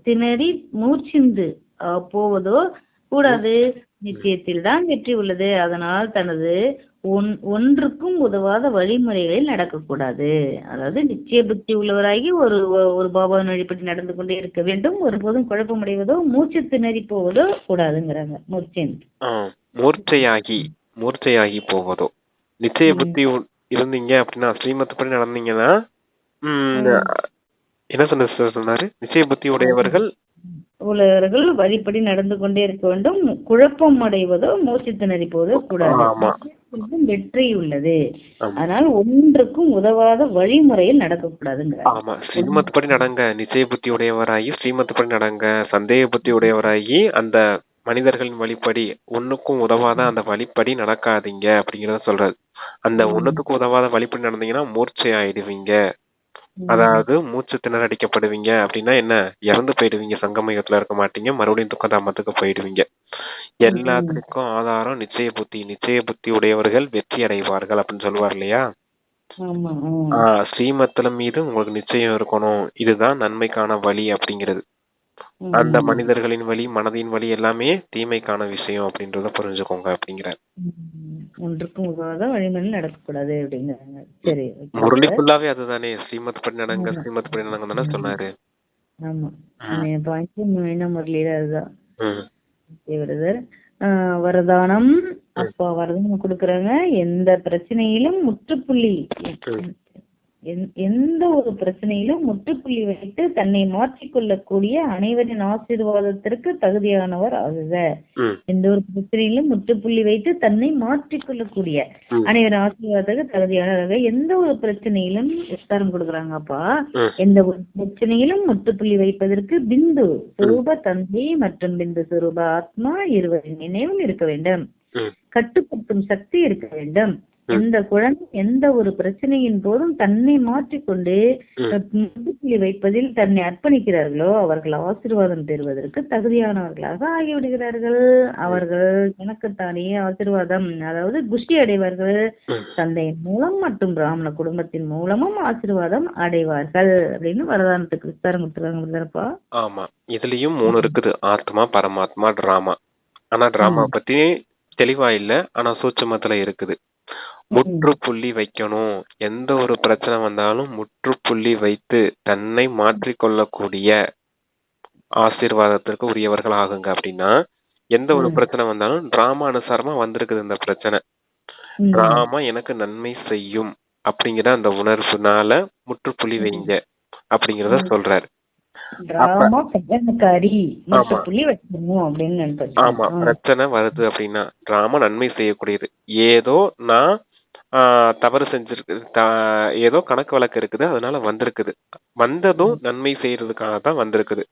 திணறி மூச்சிந்து போவதோ கூடாது. நிச்சயத்தில் தான் வெற்றி உள்ளது. அதனால் தனது ஒன்றுக்கும் உதவாத வழிமுறைகளில் நடக்கக்கூடாது. அதாவது நிச்சய புத்தி உள்ளவராகி ஒரு பாபாவின் வழிபடி நடந்து கொண்டே இருக்க வேண்டும். ஒருபோதும் குழப்பமடைவதோ மூச்சு திணறி போவதோ கூடாதுங்கிறாங்க. மூர்ச்சையாகி போவதோ. நிச்சய புத்தி இருந்தீங்க அப்படின்னா, ஸ்ரீமத் படி நடந்தீங்கன்னா என்ன சொன்னாரு? நிச்சய புத்தி உடையவர்கள் வழிபடி நடந்து கொண்டே இருக்க வேண்டும். குழப்பம் அடைவதோ மூச்சு திணறி போவதோ கூடாது. வெற்றி உள்ளது. அதனால் ஒன்றுக்கும் உதவாத வழிமுறையில் நடக்கக்கூடாதுங்க. ஆமா, ஸ்ரீமத் படி நடங்க. நிச்சய புத்தி உடையவராகி ஸ்ரீமத் படி நடங்க. சந்தேக புத்தி உடையவராகி அந்த மனிதர்களின் வழிப்படி ஒண்ணுக்கும் உதவாத அந்த வழிப்படி நடக்காதீங்க அப்படிங்கறத சொல்றாரு. அந்த ஒண்ணுத்துக்கும் உதவாத வழிப்படி நடந்தீங்கன்னா மூர்ச்சை ஆயிடுவீங்க. அதாவது மூச்சு திணறடிக்கப்படுவீங்க. அப்படின்னா என்ன? இறந்து போயிடுவீங்க. சங்கமயத்துல இருக்க மாட்டீங்க. மறுபடியும் துக்கதாமத்துக்கு போயிடுவீங்க. எல்லாத்துக்கும் ஆதாரம் நிச்சய புத்தி. நிச்சய புத்தி உடையவர்கள் வெற்றி அடைவார்கள் அப்படின்னு சொல்லுவார் இல்லையா? ஸ்ரீமத்துல மீது உங்களுக்கு நிச்சயம் இருக்கணும். இதுதான் நன்மைக்கான வழி அப்படிங்கிறது. அந்த மனிதர்களின் வழி, மனதின் வழி எல்லாமே தீமைக்கான விஷயம் அப்படின்றத புரிஞ்சுக்கோங்க அப்படிங்கிறார். ஒன்றுக்கும் உதவாத வழிமுறையில் நடக்கக்கூடாது அப்படிங்கிறாங்க. சரி, முரளி ஃபுல்லாவே அதுதானே, ஸ்ரீமத் படி நடங்க, ஸ்ரீமத் படி நடங்க தானே சொன்னாரு. ஆமா, பாயிண்ட் மெயினா முரளியில அதுதான். ம். பிரதர் வரதானம், அப்பா வரதானம் கொடுக்கறாங்க. எந்த பிரச்சனையிலும் முற்றுப்புள்ளி, எந்த ஒரு பிரச்சனையிலும் முற்றுப்புள்ளி வைத்து தன்னை மாற்றிக்கொள்ளக்கூடிய அனைவரின் ஆசீர்வாதத்திற்கு தகுதியானவர் ஆகுக. எந்த ஒரு பிரச்சனையிலும் முற்றுப்புள்ளி வைத்து தன்னை மாற்றிக்கொள்ளக்கூடிய அனைவரின் ஆசீர்வாதத்துக்கு தகுதியானவராக. எந்த ஒரு பிரச்சனையிலும் விஸ்தாரம் கொடுக்குறாங்கப்பா. எந்த ஒரு பிரச்சனையிலும் முற்றுப்புள்ளி வைப்பதற்கு பிந்து சுரூப தந்தை மற்றும் பிந்து சுரூப ஆத்மா இருவரின் நினைவில் இருக்க வேண்டும். கட்டுப்படுத்தும் சக்தி இருக்க வேண்டும். எந்த குழந்தை எந்த ஒரு பிரச்சனையின் போதும் தன்னை மாற்றிக்கொண்டு முற்றுப்புள்ளி வைப்பதில் தன்னை அர்ப்பணிக்கிறார்களோ அவர்கள் ஆசீர்வாதம் பெறுவதற்கு தகுதியானவர்களாக ஆகிவிடுகிறார்கள். அவர்கள் எனக்குத்தானே ஆசீர்வாதம், அதாவது குஷ்டி அடைவார்கள். தந்தையின் மூலம் மற்றும் பிராமண குடும்பத்தின் மூலமும் ஆசீர்வாதம் அடைவார்கள் அப்படின்னு வரதானத்துக்கு விஸ்தாரம் கொடுத்துருக்காங்க. ஆமா, இதுலயும் 3 இருக்குது, ஆத்மா, பரமாத்மா, டிராமா. ஆனா டிராமா பத்தி தெளிவா இல்ல, ஆனா சூட்சுமத்துல இருக்குது. முற்றுப்புள்ளி வைக்கணும். எந்த ஒரு பிரச்சனை வந்தாலும் முற்றுப்புள்ளி வைத்து தன்னை மாற்றிக்கொள்ளக்கூடிய ஆசீர்வாதத்திற்கு உரியவர்கள் ஆகுங்க அப்படின்னா, எந்த ஒரு பிரச்சனை வந்தாலும் டிராமா அனுசாரமா வந்திருக்குது இந்த பிரச்சனை. டிராமா எனக்கு நன்மை செய்யும் அப்படிங்கிற அந்த உணர்வுனால முற்றுப்புள்ளி வைங்க அப்படிங்கறத சொல்றாரு. ஆமா, பிரச்சனை வருது அப்படின்னா டிராமா நன்மை செய்யக்கூடியது. ஏதோ நான் தவறு செஞ்சிருக்கு, ஏதோ கணக்கு வழக்கு இருக்குது, அதனால வந்திருக்குது. வந்ததும் நன்மை செய்யறதுக்காக தான் வந்திருக்குது.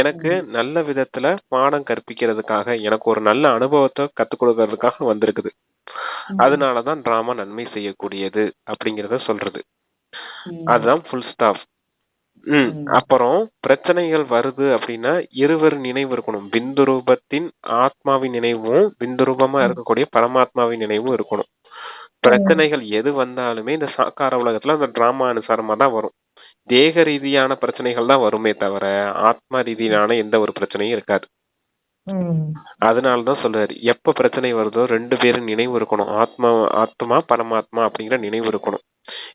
எனக்கு நல்ல விதத்துல பாடம் கற்பிக்கிறதுக்காக, எனக்கு ஒரு நல்ல அனுபவத்தை கத்துக் கொடுக்கறதுக்காக வந்திருக்குது. அதனாலதான் டிராமா நன்மை செய்யக்கூடியது அப்படிங்கறத சொல்றது. அதுதான் ஃபுல் ஸ்டாப். அப்புறம் பிரச்சனைகள் வருது அப்படின்னா இருவர் நினைவு இருக்கணும். பிந்து ரூபத்தின் ஆத்மாவின் நினைவும் பிந்து ரூபமா இருக்கக்கூடிய பரமாத்மாவின் நினைவும் இருக்கணும். பிரச்சனைகள் எது வந்தாலுமே இந்த சாக்கார உலகத்துல அந்த டிராமா அனுசாரமா தான் வரும். தேக ரீதியான பிரச்சனைகள் தான் வருமே தவிர ஆத்மா ரீதியான எந்த ஒரு பிரச்சனையும் இருக்காது. அதனாலதான் சொல்றாரு, எப்ப பிரச்சனை வருதோ 2 பேரும் நினைவு இருக்கணும். ஆத்மா பரமாத்மா அப்படிங்கிற நினைவு இருக்கணும்.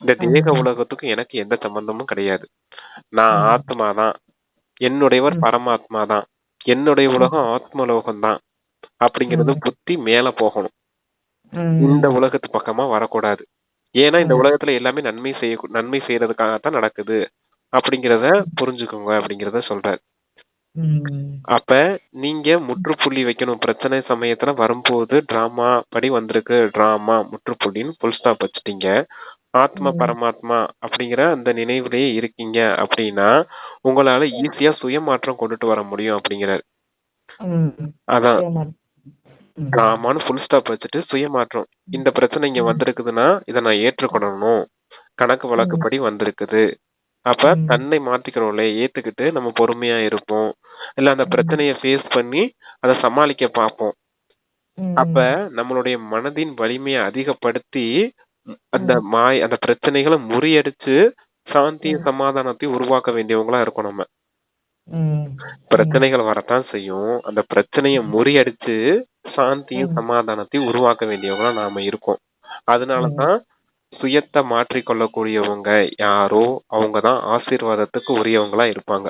இந்த தேக உலகத்துக்கும் எனக்கு எந்த சம்பந்தமும் கிடையாது. நான் ஆத்மா தான், என்னுடையவர் பரமாத்மா தான், என்னுடைய உலகம் ஆத்மலோகம் தான் அப்படிங்கிறது புத்தி மேல போகணும். இந்த உலகத்து பக்கமா வரக்கூடாது. ஏன்னா இந்த உலகத்துல எல்லாமே நன்மை செய்யறதுக்காகத்தான் நடக்குது அப்படிங்கறத புரிஞ்சுக்கோங்க அப்படிங்கறத சொல்றாரு. அப்ப நீங்க முற்றுப்புள்ளி வைக்கணும். பிரச்சனை சமயத்துல வரும்போது டிராமா படி வந்திருக்கு, டிராமா முற்றுப்புள்ளின்னு ஃபுல் ஸ்டாப் வச்சுட்டீங்க. ஆத்மா பரமாத்மா அப்படிங்கிற அந்த நினைவுலயே இருக்கீங்க அப்படின்னா உங்களால ஈஸியா சுயமாற்றம் கொண்டுட்டு வர முடியும் அப்படிங்கிறாரு. அதான் டிராமான்னு ஃபுல் ஸ்டாப் வச்சுட்டு சுயமாற்றம். இந்த பிரச்சனை இங்க வந்திருக்குதுன்னா இதை நான் ஏற்றுக்கொள்ளணும், கணக்கு வழக்குப்படி வந்திருக்குது. அப்ப தன்னை மாத்திக்கிறோம்ல, ஏத்துக்கிட்டு நம்ம பொறுமையா இருப்போம். இல்ல அந்த பிரச்சனைய ஃபேஸ் பண்ணி அதை சமாளிக்க பார்ப்போம். அப்ப நம்மளுடைய மனதின் வலிமையை அதிகப்படுத்தி அந்த பிரச்சனைகளை முறியடிச்சு சாந்தியும் சமாதானத்தையும் உருவாக்க வேண்டியவங்களா இருக்கும். நம்ம பிரச்சனைகள் வரத்தான் செய்யும், அந்த பிரச்சனைய முறியடிச்சு சாந்தியும் சமாதானத்தையும் உருவாக்க வேண்டியவங்களா நாம இருக்கோம். அதனாலதான் சுயத்தை மாற்றிக்கொள்ளக்கூடியவங்க யாரோ அவங்கதான் ஆசீர்வாதத்துக்கு உரியவங்களா இருப்பாங்க.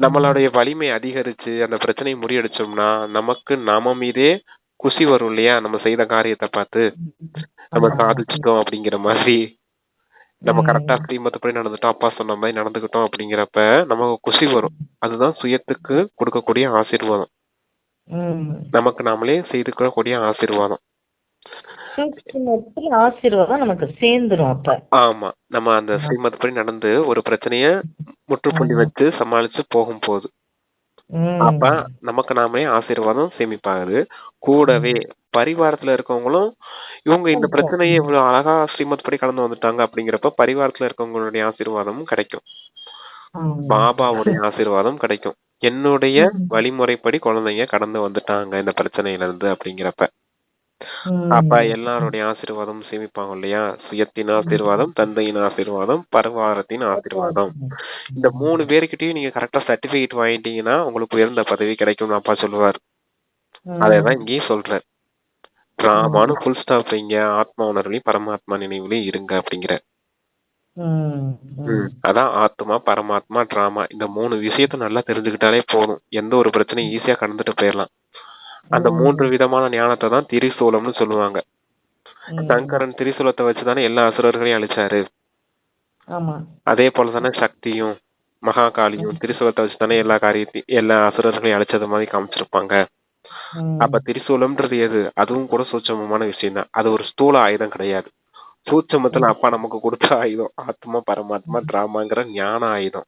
நம்மளுடைய வலிமை அதிகரிச்சு அந்த பிரச்சனையை முறியடிச்சோம்னா நமக்கு நாம மீதே குசி வரும் இல்லையா? நம்ம செய்த காரியத்தை பார்த்து நம்ம சாதிச்சிட்டோம் அப்படிங்கிற மாதிரி, நம்ம கரெக்டா ஸ்ரீமத்தப்படி நடந்துட்டோம், அப்பா சொன்ன மாதிரி நடந்துக்கிட்டோம் அப்படிங்கிறப்ப நமக்கு குசி வரும். அதுதான் சுயத்துக்கு கொடுக்கக்கூடிய ஆசீர்வாதம், நமக்கு நாமளே செய்துக்கூடிய ஆசீர்வாதம். ஆசீர்வாதம் நமக்கு சேர்ந்துரும். அப்ப ஆமா, நம்ம அந்த ஸ்ரீமத்தப்படி நடந்து ஒரு பிரச்சனைய முற்றுப்புள்ளி வச்சு சமாளிச்சு போகும்போது அப்ப நமக்கு நாமே ஆசீர்வாதம் சேமிப்பாகுது. கூடவே பரிவாரத்துல இருக்கவங்களும் இவங்க இந்த பிரச்சனையை இவ்வளவு அழகா ஸ்ரீமத் படி கடந்து வந்துட்டாங்க அப்படிங்கிறப்ப பரிவாரத்துல இருக்கவங்களுடைய ஆசீர்வாதமும் கிடைக்கும், பாபாவுடைய ஆசீர்வாதம் கிடைக்கும். என்னுடைய வழிமுறைப்படி குழந்தைங்க கடந்து வந்துட்டாங்க இந்த பிரச்சனையில இருந்து அப்படிங்கிறப்ப அப்ப எல்லாருடைய ஆசீர்வாதம் சேமிப்பாங்க இல்லையா? சுயத்தின் ஆசீர்வாதம், தந்தையின் ஆசீர்வாதம், பரிவாரத்தின் ஆசீர்வாதம். இந்த 3 பேருக்கிட்டையும் நீங்க கரெக்டா சர்டிபிகேட் வாங்கிட்டீங்கன்னா உங்களுக்கு உயர்ந்த பதவி கிடைக்கும்னு அப்பா சொல்லுவார். அதேதான் இங்கேயும் சொல்றார். ராமானு ஃபுல் ஸ்டாப் வைங்க, ஆத்மா உணர்வுலையும் பரமாத்மா நினைவுலையும் இருங்க அப்படிங்கிற. அதான் ஆத்மா, பரமாத்மா, டிராமா, இந்த 3 விஷயத்த நல்லா தெரிஞ்சுக்கிட்டாலே போதும். எந்த ஒரு பிரச்சனையும் ஈஸியா கடந்துட்டு போயிடலாம். அந்த 3 விதமான ஞானத்தை தான் திரிசூலம்னு சொல்லுவாங்க. சங்கரன் திரிசூலத்தை வச்சுதானே எல்லா அசுரர்களையும் அழிச்சாரு. அதே போலதானே சக்தியும் மகாகாளியும் திரிசூலத்தை வச்சுதானே எல்லா அசுரர்களையும் அழிச்சது மாதிரி காமிச்சிருப்பாங்க. அப்ப திரிசூலம்ன்றது எது? அதுவும் கூட சூட்சமமான விஷயம் தான். அது ஒரு ஸ்தூல ஆயுதம் கிடையாது. சூட்சமத்துல அப்பா நமக்கு கொடுத்த ஆயுதம் ஆத்மா, பரமாத்மா, டிராமாங்கிற ஞான ஆயுதம்.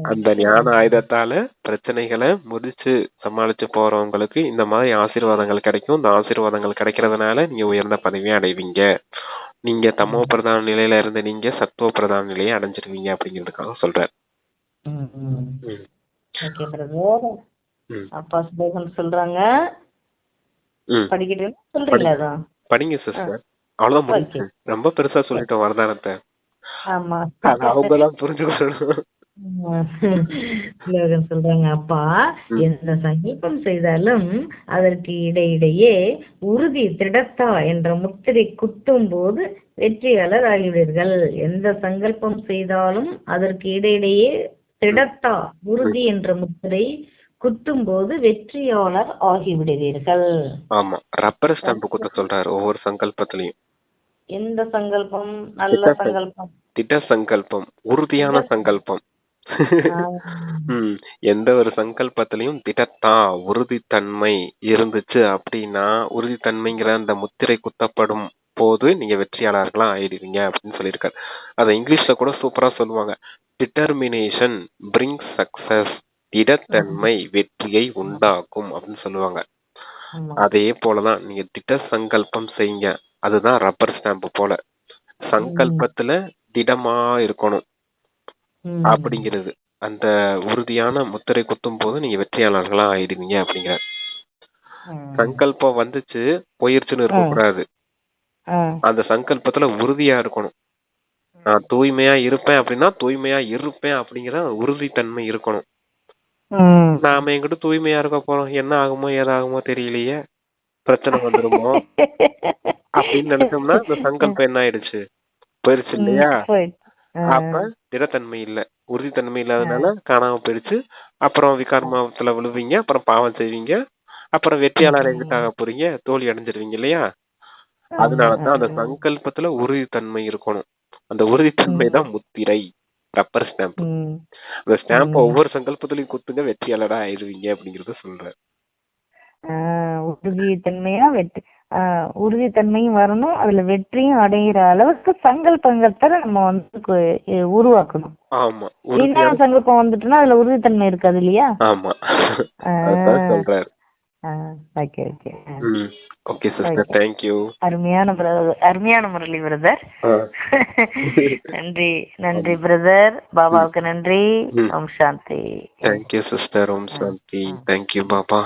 அந்த ஞான ஆயுதத்தால பிரச்சனைகளை முடிச்சு சமாளிச்சு போறவங்களுக்கு இந்த மாதிரி ஆசீர்வாதங்கள் கிடைக்கும். இந்த ஆசீர்வாதங்கள் கிடைக்கிறதுனால நீங்க உயர்ந்த பதவியை அடைவீங்க. நீங்க தமோ பிரதான நிலையில இருந்து நீங்க சத்துவ பிரதான நிலையை அடைஞ்சிருவீங்க அப்படிங்கிறதுக்காக சொல்றாரு. அப்பா சொல்றாங்க, படிங்க சிஸ்டர். அவ்வளவுதான் முடிஞ்சு. ரொம்ப பெருசா சொல்லிட்டோம் வரதானத்தை. அவங்கதான் புரிஞ்சுக்கணும். சொல்றாங்க, அப்பா எந்த சங்கல்பம் செய்தாலும் அதற்கு இடையிடையே உறுதி திடத்தா என்ற முத்திரை குத்தும் போது வெற்றியாளர் ஆகிவிடுவீர்கள். எந்த சங்கல்பம் செய்தாலும் அதற்கு இடையிடையே திடத்தா உறுதி என்ற முத்திரை குத்தும் போது வெற்றியாளர் ஆகிவிடுவீர்கள். ஆமா, ரப்பர் ஸ்டாம்ப் குத்த சொல்றாரு ஒவ்வொரு சங்கல்பத்திலையும். எந்த சங்கல்பம்? நல்ல சங்கல்பம், திட சங்கல்பம், உறுதியான சங்கல்பம். எந்த ஒரு சங்கல்பத்திலையும் திடத்தா உறுதித்தன்மை இருந்துச்சு அப்படின்னா, உறுதித்தன்மைங்கிற அந்த முத்திரை குத்தப்படும் போது நீங்க வெற்றியாளர்களா ஆயிடுவீங்க அப்படின்னு சொல்லியிருக்காரு. அத இங்கிலீஷ்ல கூட சூப்பரா சொல்லுவாங்க. Determination brings success. திடத்தன்மை வெற்றியை உண்டாக்கும் அப்படின்னு சொல்லுவாங்க. அதே போலதான் நீங்க திட சங்கல்பம் செய்யுங்க. அதுதான் ரப்பர் ஸ்டாம்ப் போல. சங்கல்பத்துல திடமா இருக்கணும் அப்படிங்கிறது. அந்த உறுதியான முத்திரை குத்தும் போது நீங்க வெற்றியாளர்களா ஆயிடுவீங்க அப்படிங்கிற. சங்கல்பம் வந்துச்சு போயிருச்சுன்னு இருக்க கூடாது. அந்த சங்கல்பத்துல உறுதியா இருக்கணும். நான் தூய்மையா இருப்பேன் அப்படின்னா தூய்மையா இருப்பேன் அப்படிங்கிற உறுதித்தன்மை இருக்கணும். நாம எங்கிட்ட தூய்மையா இருக்க போறோம், என்ன ஆகுமோ ஏதாகுமோ தெரியலையே, பிரச்சனை வந்துருமோ அப்படின்னு நினைச்சோம்னா இந்த சங்கல்பம் என்ன ஆயிடுச்சு, போயிருச்சு இல்லையா? அப்ப திடத்தன்மை இல்ல, உறுதித்தன்மை இல்லாதனால காணாம போயிடுச்சு. அப்புறம் விகாரமாவத்துல விழுவீங்க, அப்புறம் பாவம் செய்வீங்க, அப்புறம் வெற்றியாளர் எங்கிட்டாக போறீங்க, தோல்வி அடைஞ்சிருவீங்க இல்லையா? அதனாலதான் அந்த சங்கல்பத்துல உறுதித்தன்மை இருக்கணும். அந்த உறுதித்தன்மை தான் முத்திரை, ரப்பர் ஸ்டாம்ப். அந்த ஸ்டாம்ப் ஒவ்வொரு சங்கல்பத்திலையும் குத்துங்க, வெற்றியாளரா ஆயிடுவீங்க அப்படிங்கறத சொல்ற. உறுதித்தன்மையா உறுதித்தன்மையும் வரணும், அதுல வெற்றியும் அடைகிற அளவுக்கு சங்கல்பங்கத்தை நம்ம வந்து உருவாக்கணும். ஆமா, சங்கல்பம் வந்துட்டுனா அதுல உறுதித்தன்மை இருக்காது இல்லையா? ஆமா, சொல்றாரு. Okay sister, thank you. அருமையான முரளி பிரதர். நன்றி பிரதர். பாபாவுக்கு நன்றி. ஓம் சாந்தி. Thank you sister. ஓம் சாந்தி. Thank you Baba.